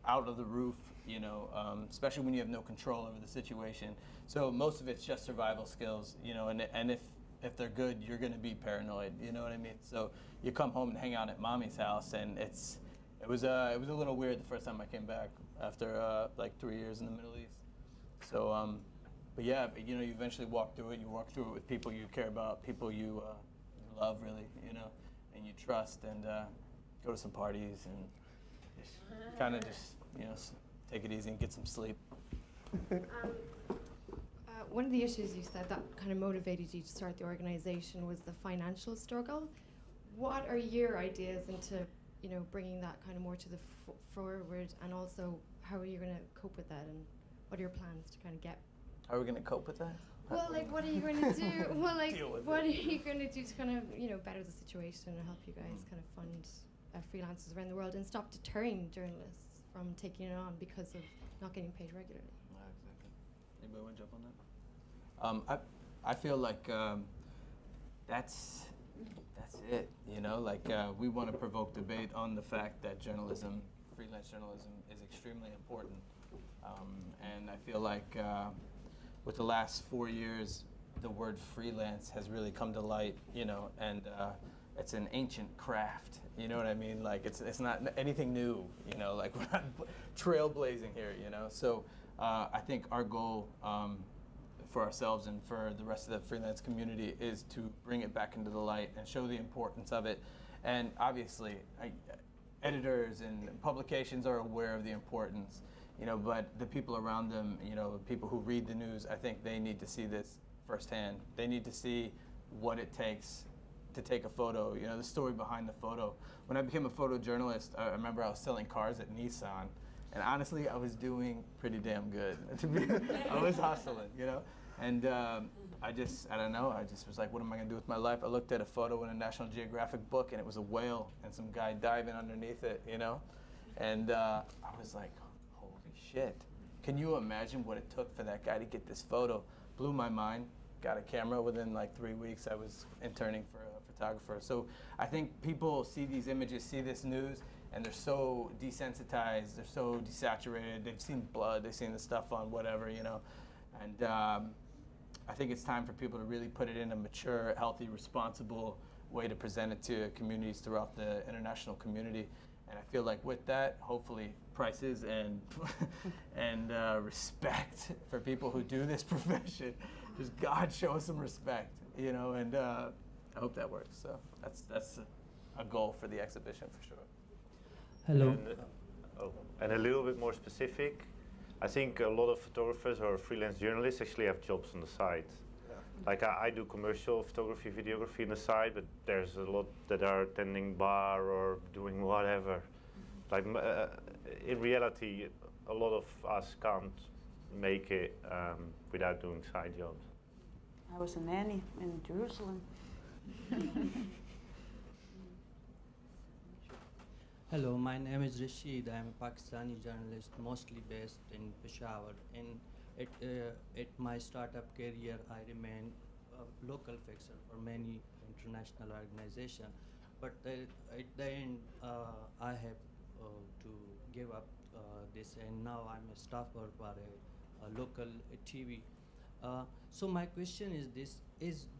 out of the roof, you know, especially when you have no control over the situation. So most of it's just survival skills, you know, and if they're good, you're going to be paranoid. You know what I mean? So you come home and hang out at mommy's house, and it was a little weird the first time I came back after like 3 years in the Middle East. So, but yeah, you know, you eventually walk through it. You walk through it with people you care about, people you love, really, you know, and you trust, and go to some parties and kind of just, you know, take it easy and get some sleep. One of the issues you said that kind of motivated you to start the organization was the financial struggle. What are your ideas into, you know, bringing that kind of more to the forward, and also how are you going to cope with that, and what are your plans to kind of get? How are we going to cope with that? Well, like, what are you going to do? Well, like, what are you going to do to kind of, you know, better the situation and help you guys kind of fund freelancers around the world and stop deterring journalists from taking it on because of not getting paid regularly? Exactly. Anybody want to jump on that? I feel like that's it, you know, like we want to provoke debate on the fact that journalism, freelance journalism, is extremely important. And I feel like with the last 4 years, the word freelance has really come to light, you know, and it's an ancient craft, you know what I mean? Like it's not anything new, you know, like we're not trailblazing here, you know? So I think our goal for ourselves and for the rest of the freelance community is to bring it back into the light and show the importance of it. And obviously, editors and publications are aware of the importance, you know, but the people around them, you know, people who read the news, I think they need to see this firsthand. They need to see what it takes to take a photo, you know, the story behind the photo. When I became a photojournalist, I remember I was selling cars at Nissan, and honestly, I was doing pretty damn good. I was hustling, you know? And I don't know, I just was like, what am I gonna do with my life? I looked at a photo in a National Geographic book, and it was a whale and some guy diving underneath it, you know? And I was like, holy shit. Can you imagine what it took for that guy to get this photo? Blew my mind. Got a camera within like 3 weeks. I was interning for a photographer. So I think people see these images, see this news, and they're so desensitized, they're so desaturated. They've seen blood, they've seen the stuff on whatever, you know. And I think it's time for people to really put it in a mature, healthy, responsible way to present it to communities throughout the international community. And I feel like with that, hopefully, prices and and respect for people who do this profession, just God show us some respect, you know. And I hope that works. So that's a goal for the exhibition for sure. Hello. And a little bit more specific, I think a lot of photographers or freelance journalists actually have jobs on the side. Like I do commercial photography, videography on the side, but there's a lot that are attending bar or doing whatever. Like in reality, a lot of us can't make it without doing side jobs. I was a nanny in Jerusalem. Hello, my name is Rashid. I'm a Pakistani journalist, mostly based in Peshawar. And at my startup career, I remain a local fixer for many international organizations. But at the end, I have to give up this, and now I'm a staffer for a local TV. So my question is this: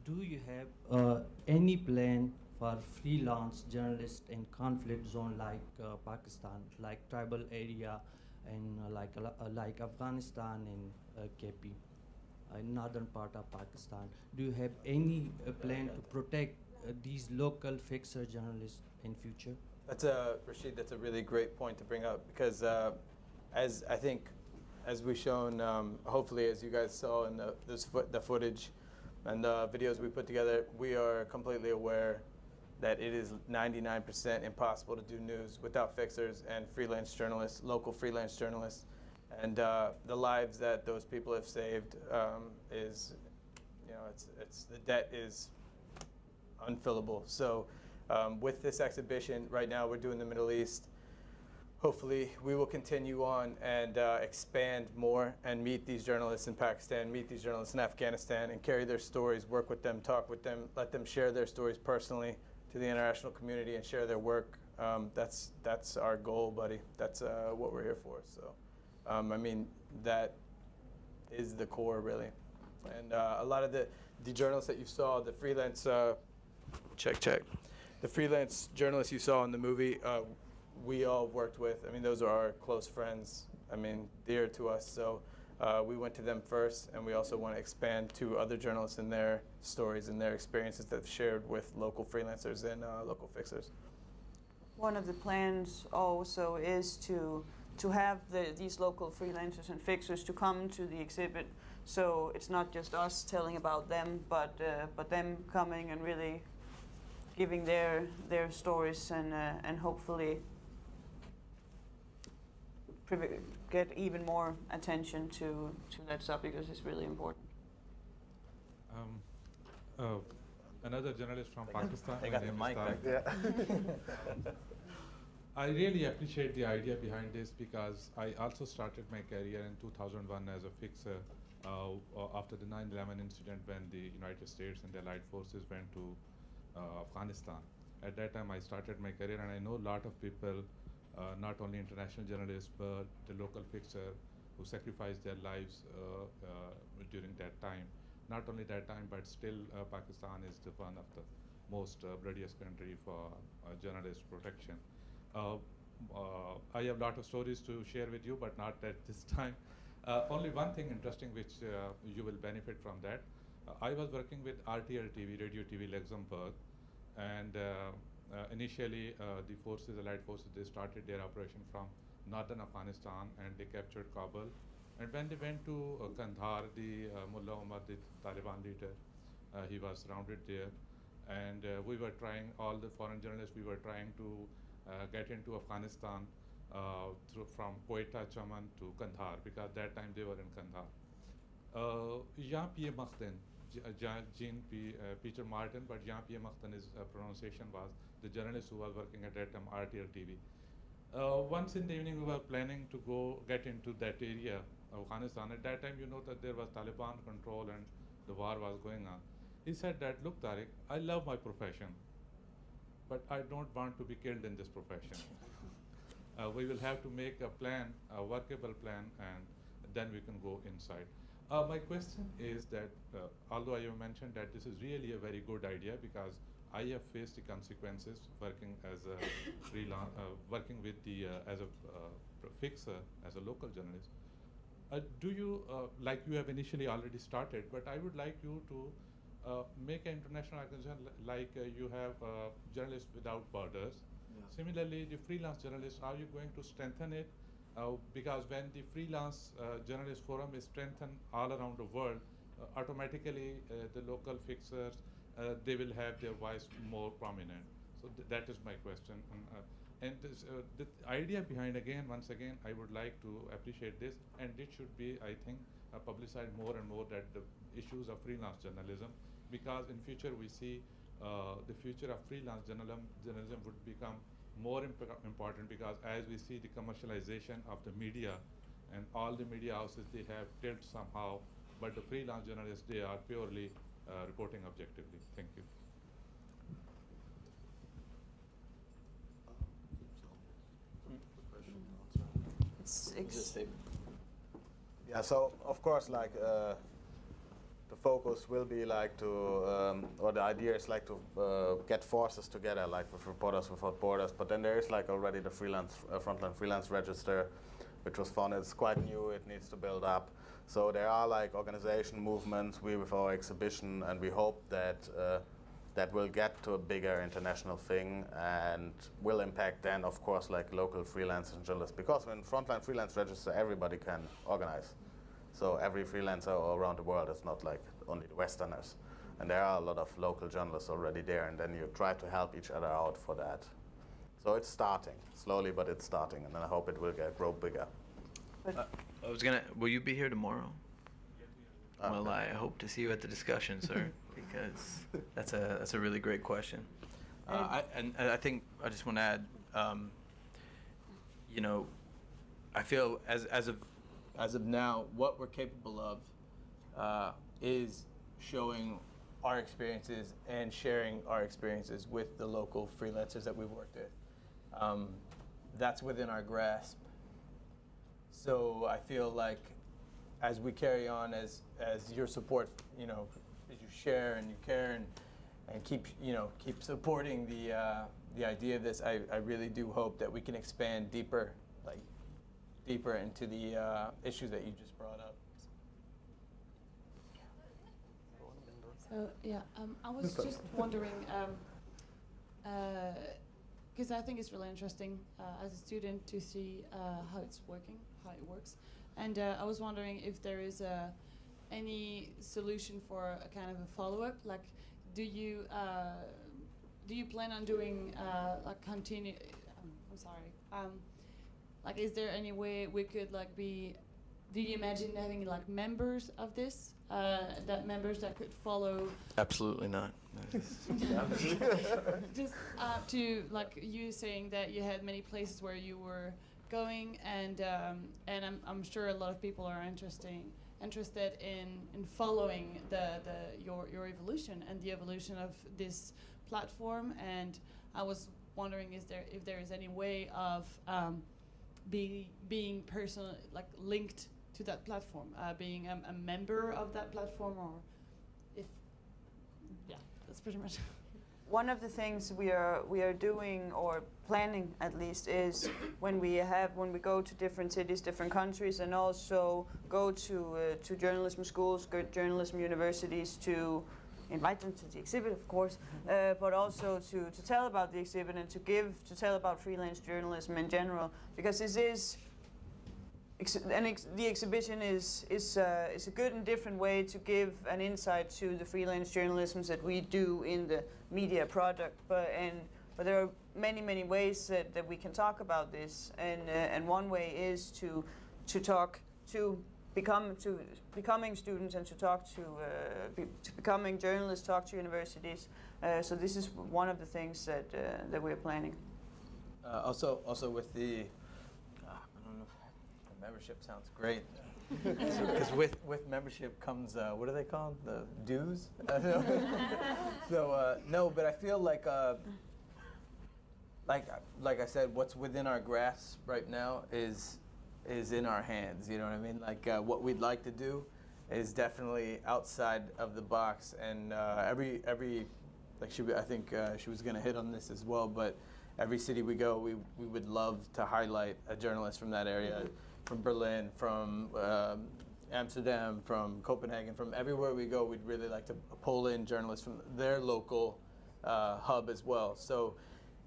do you have any plan for freelance journalists in conflict zone like Pakistan, like tribal area, and like Afghanistan and KP, northern part of Pakistan? Do you have any plan to protect these local fixer journalists in future? Rashid, that's a really great point to bring up because as I think, as we've shown, hopefully as you guys saw in the footage and the videos we put together, we are completely aware that it is 99% impossible to do news without fixers and freelance journalists, local freelance journalists. And the lives that those people have saved is, you know, it's the debt is unfillable. So with this exhibition, right now we're doing the Middle East. Hopefully we will continue on and expand more and meet these journalists in Pakistan, meet these journalists in Afghanistan, and carry their stories, work with them, talk with them, let them share their stories personally to the international community and share their work. That's our goal, buddy. That's what we're here for. So, I mean, that is the core, really. And a lot of the journalists that you saw, the freelance, the freelance journalists you saw in the movie, we all worked with. I mean, those are our close friends. I mean, dear to us. So we went to them first, and we also want to expand to other journalists and their stories and their experiences that they've shared with local freelancers and local fixers. One of the plans also is to have these local freelancers and fixers to come to the exhibit. So it's not just us telling about them, but them coming and really giving their stories and hopefully get even more attention to that stuff because it's really important. Another journalist from Pakistan. They got the mic back there. I really appreciate the idea behind this because I also started my career in 2001 as a fixer after the 9/11 incident when the United States and the Allied forces went to Afghanistan. At that time I started my career, and I know a lot of people, not only international journalists but the local fixer who sacrificed their lives during that time. Not only that time, but still Pakistan is one of the most bloodiest country for journalist protection. I have a lot of stories to share with you, but not at this time. Only one thing interesting which you will benefit from that. I was working with RTL TV, Radio TV Luxembourg, and initially the forces, Allied forces, they started their operation from northern Afghanistan and they captured Kabul. And when they went to Kandahar, the Mullah Omar, the Taliban leader, he was surrounded there. And we were trying, all the foreign journalists, we were trying to get into Afghanistan from Quetta, Chaman to Kandahar, because that time they were in Kandahar. Jean-Pierre Martin, Peter Martin, but Jean-Pierre Martin, his pronunciation was the journalist who was working at that time, RTL TV. Once in the evening, we were planning to go get into that area, Afghanistan. At that time, you know that there was Taliban control and the war was going on. He said that, look, Tariq, I love my profession, but I don't want to be killed in this profession. We will have to make a plan, a workable plan, and then we can go inside. My question is that, although I have mentioned that this is really a very good idea, because I have faced the consequences working as a freelance, working with the as a fixer, as a local journalist. Do you, like you have initially already started, but I would like you to make an international organization like you have Journalists Without Borders. Yeah. Similarly, the freelance journalists, are you going to strengthen it? Because when the freelance journalist forum is strengthened all around the world, automatically the local fixers, they will have their voice more prominent. So that is my question. And this, the idea behind, again, once again, I would like to appreciate this, and it should be, I think, publicized more and more, that the issues of freelance journalism, because in future we see the future of freelance journalism would become more important, because as we see the commercialization of the media, and all the media houses, they have tilt somehow, but the freelance journalists, they are purely reporting objectively. Thank you. Yeah, so of course, like the focus will be like to, or the idea is like to get forces together, like with Reporters Without Borders. But then there is like already the freelance frontline freelance register, which was founded. It's quite new. It needs to build up. So there are like organization movements. We with our exhibition, and we hope that that will get to a bigger international thing and will impact then, of course, like local freelancers and journalists. Because when frontline freelance register, everybody can organize. So every freelancer all around the world is not like only the Westerners. And there are a lot of local journalists already there, and then you try to help each other out for that. So it's starting, slowly, but it's starting, and then I hope it will grow bigger. I was gonna, will you be here tomorrow? Well, I hope to see you at the discussion, sir, because that's a really great question. And I think I just want to add, you know, I feel as of now, what we're capable of is showing our experiences and sharing our experiences with the local freelancers that we've worked with. That's within our grasp. So I feel like as we carry on, as your support, you know, as you share and you care and keep supporting the idea of this, I really do hope that we can expand deeper into the issues that you just brought up. So yeah, I was just wondering, because I think it's really interesting as a student to see how it's working, how it works, and I was wondering if there is any solution for a kind of a follow-up. Like, do you plan on doing like continue? I'm sorry. Like, is there any way we could like be? Do you imagine having like members of this? Members that could follow? Absolutely not. Just to like you saying that you had many places where you were going, and I'm sure a lot of people are interested in following your evolution and the evolution of this platform. And I was wondering, if there is any way of being personally like linked to that platform, being a member of that platform, or if, yeah, that's pretty much. One of the things we are doing, or planning at least, is when we go to different cities, different countries, and also go to journalism schools, go to journalism universities, to invite them to the exhibit, of course, but also to tell about the exhibit and to tell about freelance journalism in general, because this is. The exhibition is a good and different way to give an insight to the freelance journalism that we do in the media product. But there are many ways that we can talk about this, and one way is to talk to becoming students, and to talk to becoming journalists, talk to universities. So this is one of the things that we're planning. Also with the. Membership sounds great, because with membership comes what are they called? The dues. So no, but I feel like I said, what's within our grasp right now is in our hands. You know what I mean? Like what we'd like to do is definitely outside of the box, and every like I think she was going to hit on this as well, but every city we go, we would love to highlight a journalist from that area, from Berlin, from Amsterdam, from Copenhagen, from everywhere we go. We'd really like to pull in journalists from their local hub as well. So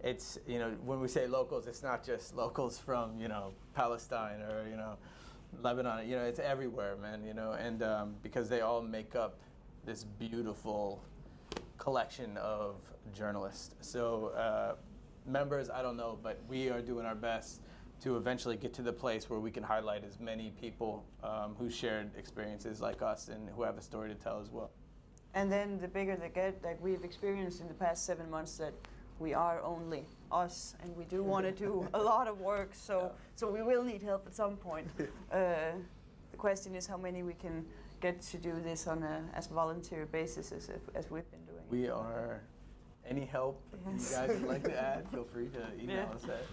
it's, you know, when we say locals, it's not just locals from, you know, Palestine or, you know, Lebanon. You know, it's everywhere, man, you know, and because they all make up this beautiful collection of journalists. So members, I don't know, but we are doing our best to eventually get to the place where we can highlight as many people who shared experiences like us and who have a story to tell as well. And then the bigger they get, like we've experienced in the past 7 months, that we are only us, and we do want to do a lot of work, so we will need help at some point. The question is how many we can get to do this on a as volunteer basis as we've been doing. We are, any help you guys would like to add, feel free to email us at.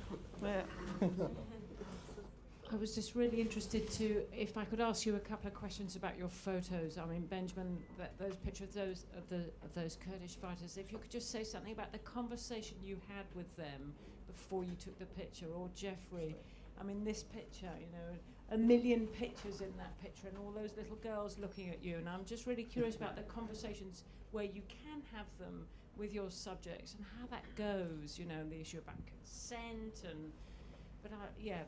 I was just really interested to, if I could ask you a couple of questions about your photos. I mean, Benjamin, those pictures of those Kurdish fighters, if you could just say something about the conversation you had with them before you took the picture, or Jeffrey. I mean, this picture, you know, 1 million pictures in that picture and all those little girls looking at you, and I'm just really curious about the conversations where you can have them with your subjects and how that goes, you know, the issue about consent and, but yeah,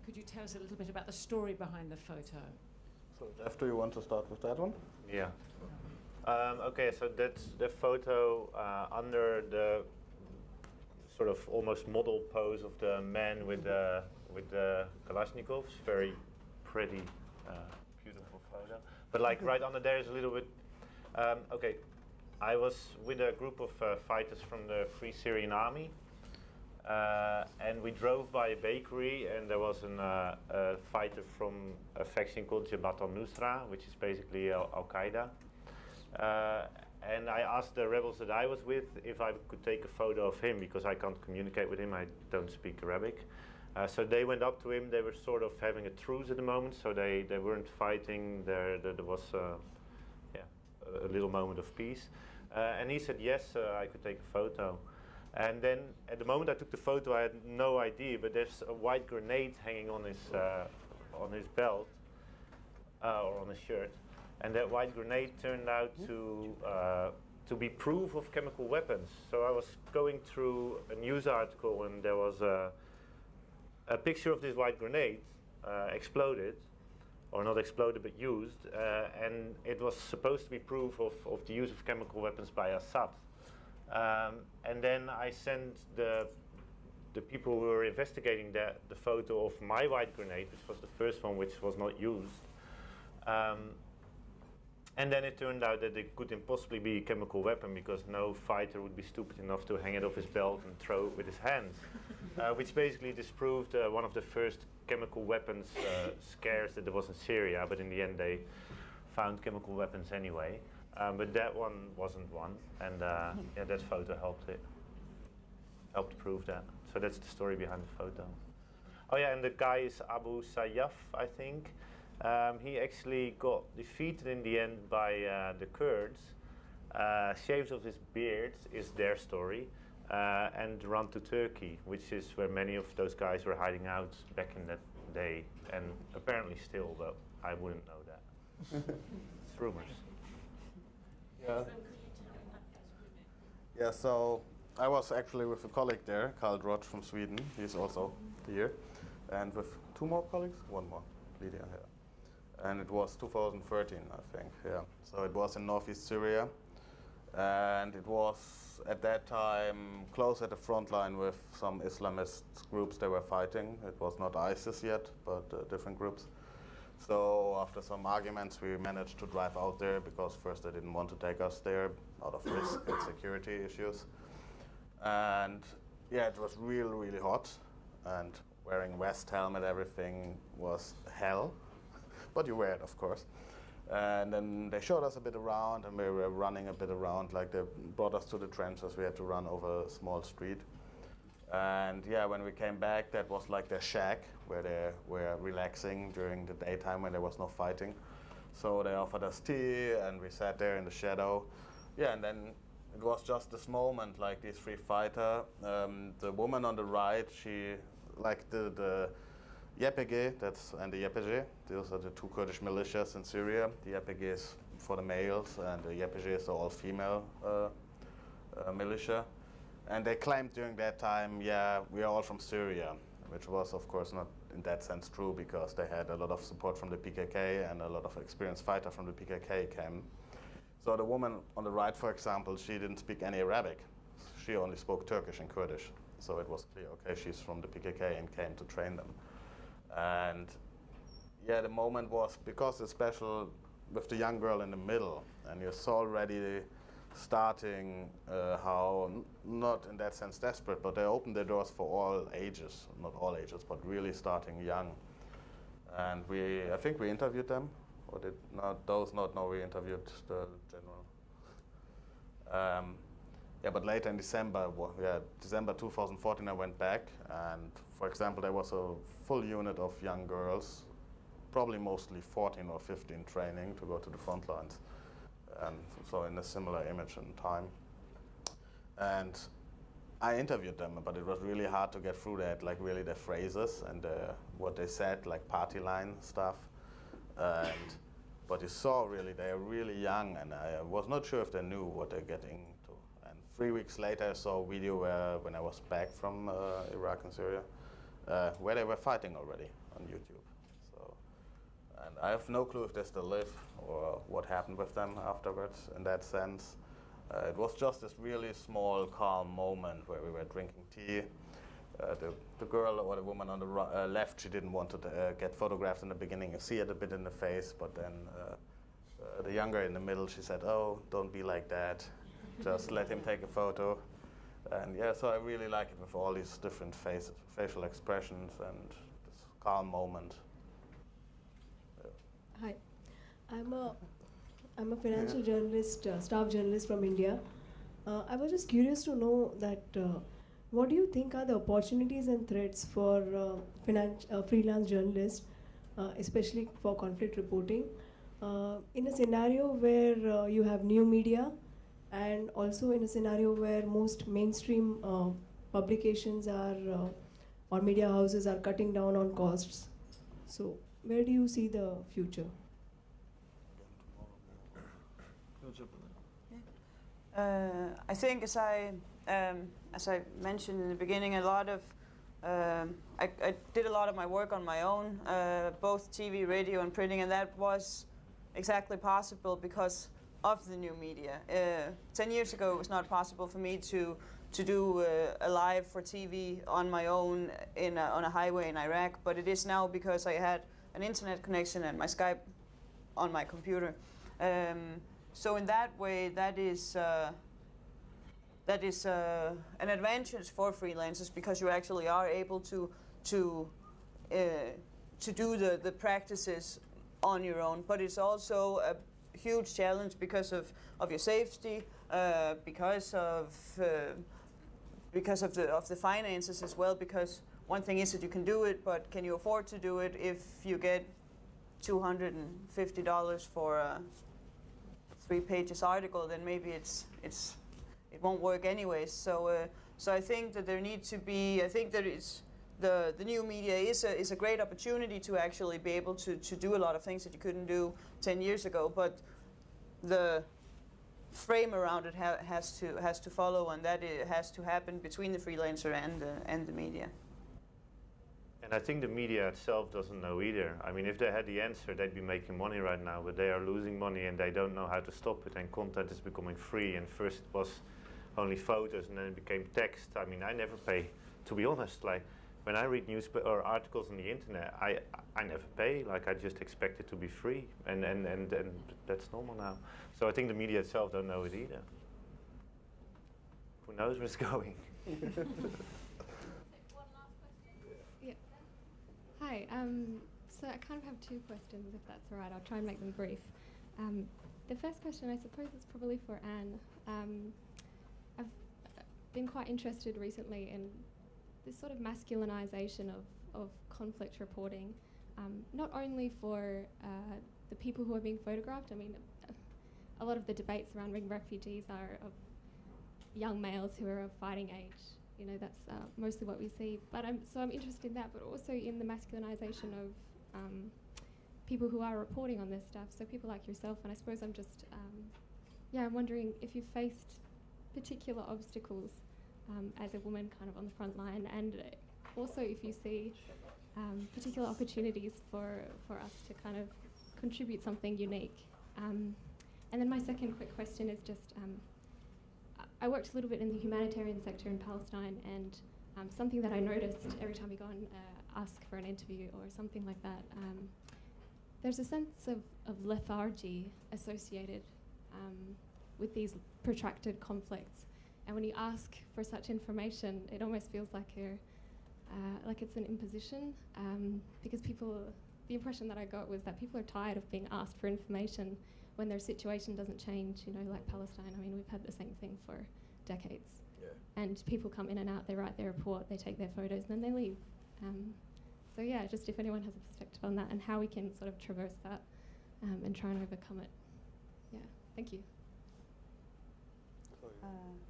could you tell us a little bit about the story behind the photo? So Jeff, do you want to start with that one? Yeah. Okay, so that's the photo under the sort of almost model pose of the man with the Kalashnikovs. Very pretty, beautiful photo. But like right under there is a little bit. Okay, I was with a group of fighters from the Free Syrian Army, and we drove by a bakery, and there was a fighter from a faction called Jabhat al-Nusra, which is basically Al-Qaeda. And I asked the rebels that I was with if I could take a photo of him, because I can't communicate with him, I don't speak Arabic. So they went up to him. They were sort of having a truce at the moment, so they weren't fighting. There was a little moment of peace. And he said, yes, I could take a photo. And then at the moment I took the photo, I had no idea, but there's a white grenade hanging on his belt, or on his shirt. And that white grenade turned out to be proof of chemical weapons. So I was going through a news article, and there was a picture of this white grenade exploded, or not exploded but used, and it was supposed to be proof of the use of chemical weapons by Assad. And then I sent the people who were investigating the photo of my white grenade, which was the first one which was not used. And then it turned out that it could impossibly be a chemical weapon, because no fighter would be stupid enough to hang it off his belt and throw it with his hands, which basically disproved one of the first chemical weapons scares that there was in Syria, but in the end they found chemical weapons anyway. But that one wasn't one, and yeah, that photo helped prove that. So that's the story behind the photo. Oh yeah, and the guy is Abu Sayyaf, I think. He actually got defeated in the end by the Kurds. Shaved off his beard is their story, and run to Turkey, which is where many of those guys were hiding out back in that day, and apparently still, but I wouldn't know that. It's rumors. Yeah. Yeah, so I was actually with a colleague there, Carl Drott from Sweden. He's also here. And with 2 more colleagues, 1 more, Lydia here. And it was 2013, I think, yeah. So it was in northeast Syria. And it was, at that time, close at the front line with some Islamist groups they were fighting. It was not ISIS yet, but different groups. So after some arguments, we managed to drive out there, because first they didn't want to take us there out of risk and security issues. And yeah, it was really, really hot. And wearing vest, helmet, everything was hell. But you wear it, of course. And then they showed us a bit around, and we were running a bit around. Like, they brought us to the trenches. We had to run over a small street. And yeah, when we came back, that was like their shack, where they were relaxing during the daytime when there was no fighting. So they offered us tea, and we sat there in the shadow. Yeah, and then it was just this moment, like these three fighters. The woman on the right, she, like the YPG, and the YPG, those are the two Kurdish militias in Syria. The YPG is for the males, and the YPG is the all-female militia. And they claimed during that time, yeah, we are all from Syria, which was, of course, not in that sense true, because they had a lot of support from the PKK, and a lot of experienced fighters from the PKK came. So the woman on the right, for example, she didn't speak any Arabic. She only spoke Turkish and Kurdish. So it was clear, okay, she's from the PKK and came to train them. And yeah, the moment was, because it's special with the young girl in the middle, and you saw already starting how, not in that sense desperate, but they opened their doors for all ages, not all ages, but really starting young. And I think we interviewed them, or did not, those not know we interviewed the general. Yeah, but later in December, December 2014, I went back, and for example, there was a full unit of young girls, probably mostly 14 or 15 training to go to the front lines. And so in a similar image and time. And I interviewed them, but it was really hard to get through that, like really their phrases and what they said, like party line stuff. But you saw really, they are really young, and I was not sure if they knew what they're getting to. And 3 weeks later, I saw a video when I was back from Iraq and Syria, where they were fighting already on YouTube. And I have no clue if they still live or what happened with them afterwards in that sense. It was just this really small, calm moment where we were drinking tea. The girl or the woman on the left, she didn't want to get photographed in the beginning. You see it a bit in the face, but then the younger in the middle, she said, "Oh, don't be like that. Just let him take a photo." And yeah, so I really like it with all these different facial expressions and this calm moment. Hi, I'm a financial journalist, staff journalist from India. I was just curious to know that what do you think are the opportunities and threats for freelance journalists, especially for conflict reporting, in a scenario where you have new media, and also in a scenario where most mainstream publications or media houses are cutting down on costs. So where do you see the future? I think, as I mentioned in the beginning, a lot of I did a lot of my work on my own, both TV, radio, and printing, and that was exactly possible because of the new media. 10 years ago, it was not possible for me to do a live for TV on my own on a highway in Iraq, but it is now because I had an internet connection and my Skype on my computer. So in that way, that is an advantage for freelancers, because you actually are able to do the practices on your own. But it's also a huge challenge because of your safety, because of the finances as well. Because one thing is that you can do it, but can you afford to do it if you get $250 for a 3 pages article? Then maybe it won't work anyways. So I think that there needs to be. I think there is the new media is a great opportunity to actually be able to do a lot of things that you couldn't do 10 years ago. But the frame around it has to follow, and that it has to happen between the freelancer and the media. And I think the media itself doesn't know either. I mean, if they had the answer, they'd be making money right now, but they are losing money and they don't know how to stop it, and content is becoming free, and first it was only photos and then it became text. I mean, I never pay, to be honest. Like, when I read news or articles on the internet, I never pay. Like, I just expect it to be free, and that's normal now. So I think the media itself don't know it either. Who knows where it's going? Hi, so I kind of have 2 questions, if that's all right. I'll try and make them brief. The first question, I suppose, is probably for Anne. I've been quite interested recently in this sort of masculinization of conflict reporting, not only for the people who are being photographed. I mean, a lot of the debates surrounding refugees are of young males who are of fighting age. You know, that's mostly what we see. But I'm interested in that, but also in the masculinization of people who are reporting on this stuff. So people like yourself, and I suppose I'm just, I'm wondering if you've faced particular obstacles as a woman kind of on the front line, and also if you see particular opportunities for us to kind of contribute something unique. And then my second quick question is just, I worked a little bit in the humanitarian sector in Palestine, and something that I noticed every time we go and ask for an interview or something like that, there's a sense of lethargy associated with these protracted conflicts. And when you ask for such information, it almost feels like like it's an imposition, because the impression that I got was that people are tired of being asked for information when their situation doesn't change, you know, like Palestine. I mean, we've had the same thing for decades. Yeah. And people come in and out, they write their report, they take their photos, and then they leave. So yeah, just if anyone has a perspective on that and how we can sort of traverse that and try and overcome it. Yeah, thank you.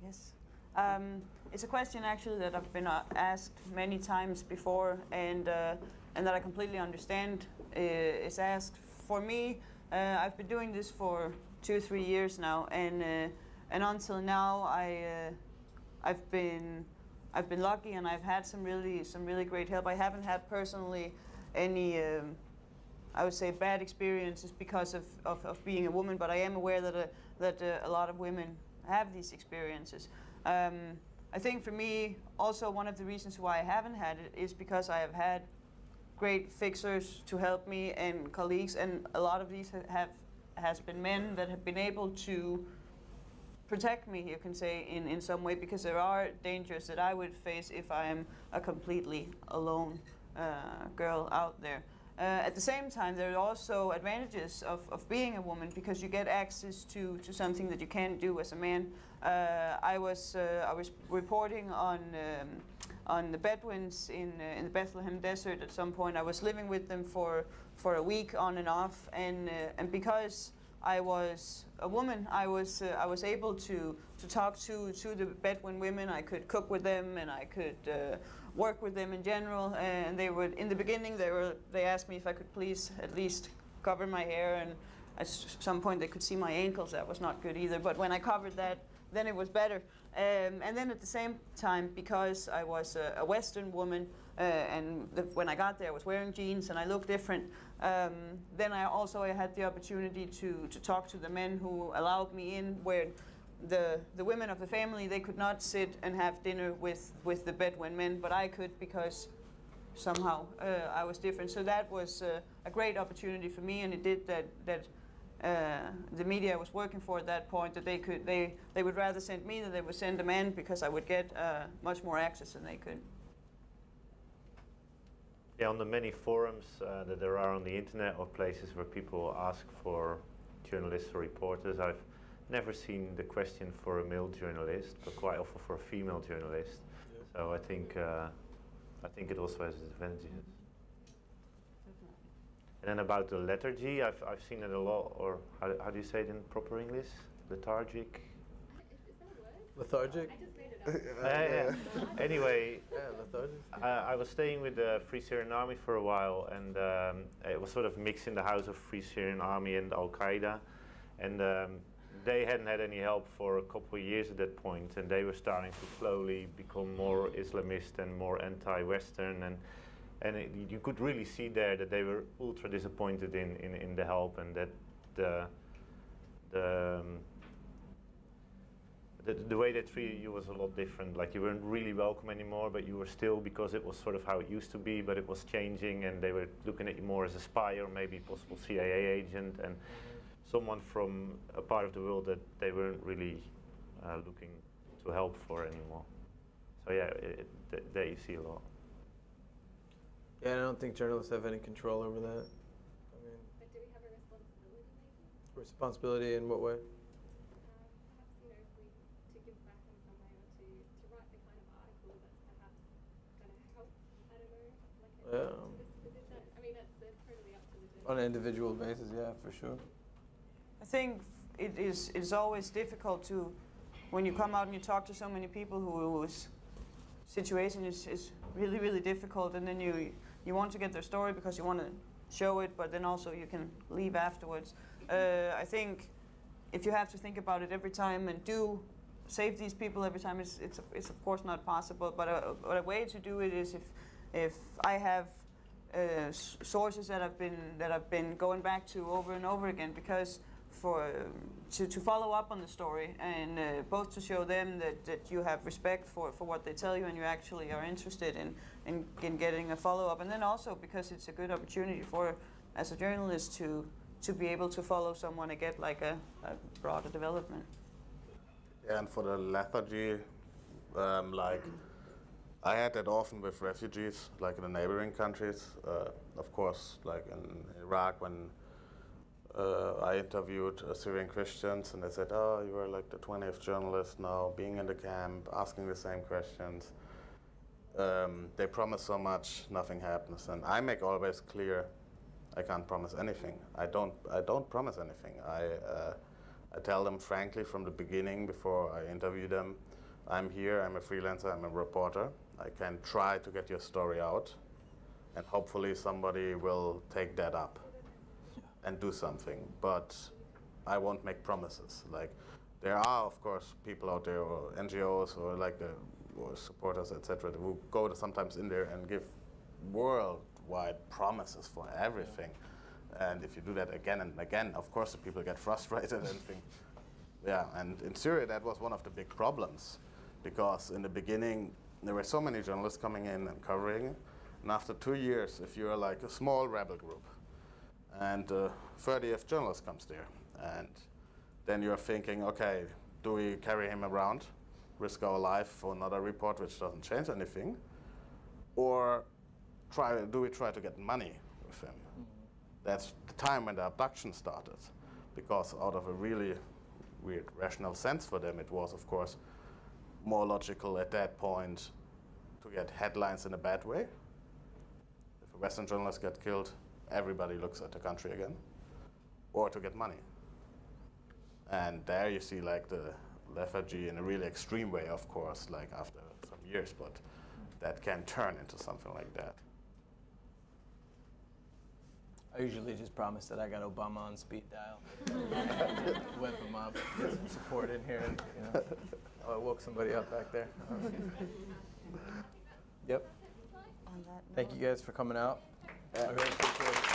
Yes. It's a question actually that I've been asked many times before, and that I completely understand is asked. For me, I've been doing this for 2 or 3 years now, and until now, I've been lucky, and I've had some really great help. I haven't had personally any, I would say, bad experiences because of being a woman, but I am aware that a lot of women have these experiences. I think for me, also one of the reasons why I haven't had it is because I have had great fixers to help me and colleagues, and a lot of these has been men that have been able to protect me, you can say, in some way, because there are dangers that I would face if I am a completely alone girl out there. At the same time, there are also advantages of being a woman, because you get access to something that you can't do as a man. I was reporting on the Bedouins in the Bethlehem Desert at some point. I was living with them for a week on and off, and because I was a woman, I was able to talk to the Bedouin women. I could cook with them, and I could work with them in general. And they would, in the beginning, they asked me if I could please at least cover my hair, and at some point they could see my ankles. That was not good either. But when I covered that, then it was better. And then at the same time, because I was a Western woman, and when I got there I was wearing jeans and I looked different, then I had the opportunity to talk to the men who allowed me in, where the women of the family, they could not sit and have dinner with the Bedouin men, but I could, because somehow I was different. So that was a great opportunity for me, and it did that the media I was working for at that point, that they would rather send me than they would send a man, because I would get much more access than they could. Yeah, on the many forums that there are on the internet, or places where people ask for journalists or reporters, I've never seen the question for a male journalist, but quite often for a female journalist. Yeah. So I think it also has its advantages. And then about the lethargy, I've seen it a lot, or how do you say it in proper English? Lethargic? Is that a word? Lethargic? I just made it up. Yeah. Anyway, lethargic. I was staying with the Free Syrian Army for a while, and it was sort of mixed in the house of Free Syrian Army and Al-Qaeda. And they hadn't had any help for a couple of years at that point, and they were starting to slowly become more Islamist and more anti-Western, and you could really see there that they were ultra disappointed in the help, and that the way they treated you was a lot different. Like, you weren't really welcome anymore, but you were still, because it was sort of how it used to be, but it was changing, and they were looking at you more as a spy or maybe a possible CIA agent, and someone from a part of the world that they weren't really looking to help for anymore. So yeah, there you see a lot. Yeah, I don't think journalists have any control over that. I mean, But do we have a responsibility, maybe? responsibility in what way? Perhaps, you know, to give back in some way, or to write the kind of article that's perhaps going to help, I don't know, like this position. I mean, that's totally up to the journalist. On an individual basis, yeah, for sure. I think it's always difficult to when you come out and you talk to so many people whose situation is really, really difficult, and then you want to get their story because you want to show it, but then also you can leave afterwards. I think if you have to think about it every time and do save these people every time, it's of course not possible. But a way to do it is if I have sources that I've been going back to over and over again, because to follow up on the story, and both to show them that you have respect for what they tell you and you actually are interested in getting a follow-up, and then also because it's a good opportunity for, as a journalist, to be able to follow someone and get like a broader development. Yeah, and for the lethargy, like I had that often with refugees, like in the neighboring countries. Of course, like in Iraq, when I interviewed Syrian Christians, and they said, "Oh, you are like the 20th journalist now, being in the camp, asking the same questions." They promise so much, nothing happens, and I make always clear, I can't promise anything. I don't promise anything. I tell them frankly from the beginning, before I interview them, I'm here, I'm a freelancer, I'm a reporter. I can try to get your story out, and hopefully somebody will take that up and do something. But I won't make promises. Like, there are, of course, people out there, or NGOs, or like or supporters, etc., who go sometimes in there and give worldwide promises for everything. And if you do that again and again, of course, the people get frustrated and think, yeah. And in Syria, that was one of the big problems, because in the beginning, there were so many journalists coming in and covering, and after 2 years, if you're like a small rebel group, and 30th journalist comes there, and then you're thinking, okay, do we carry him around, risk our life for another report which doesn't change anything, or do we try to get money with him? That's the time when the abduction started, because out of a really weird rational sense for them, it was, of course, more logical at that point to get headlines in a bad way. If a Western journalist gets killed, everybody looks at the country again, or to get money. And there you see like the lethargy in a really extreme way, of course, like after some years, but that can turn into something like that. I usually just promise that I got Obama on speed dial. Whip him up, get some support in here, and, you know. Oh, I woke somebody up back there. Yep. Thank you guys for coming out. I really appreciate it.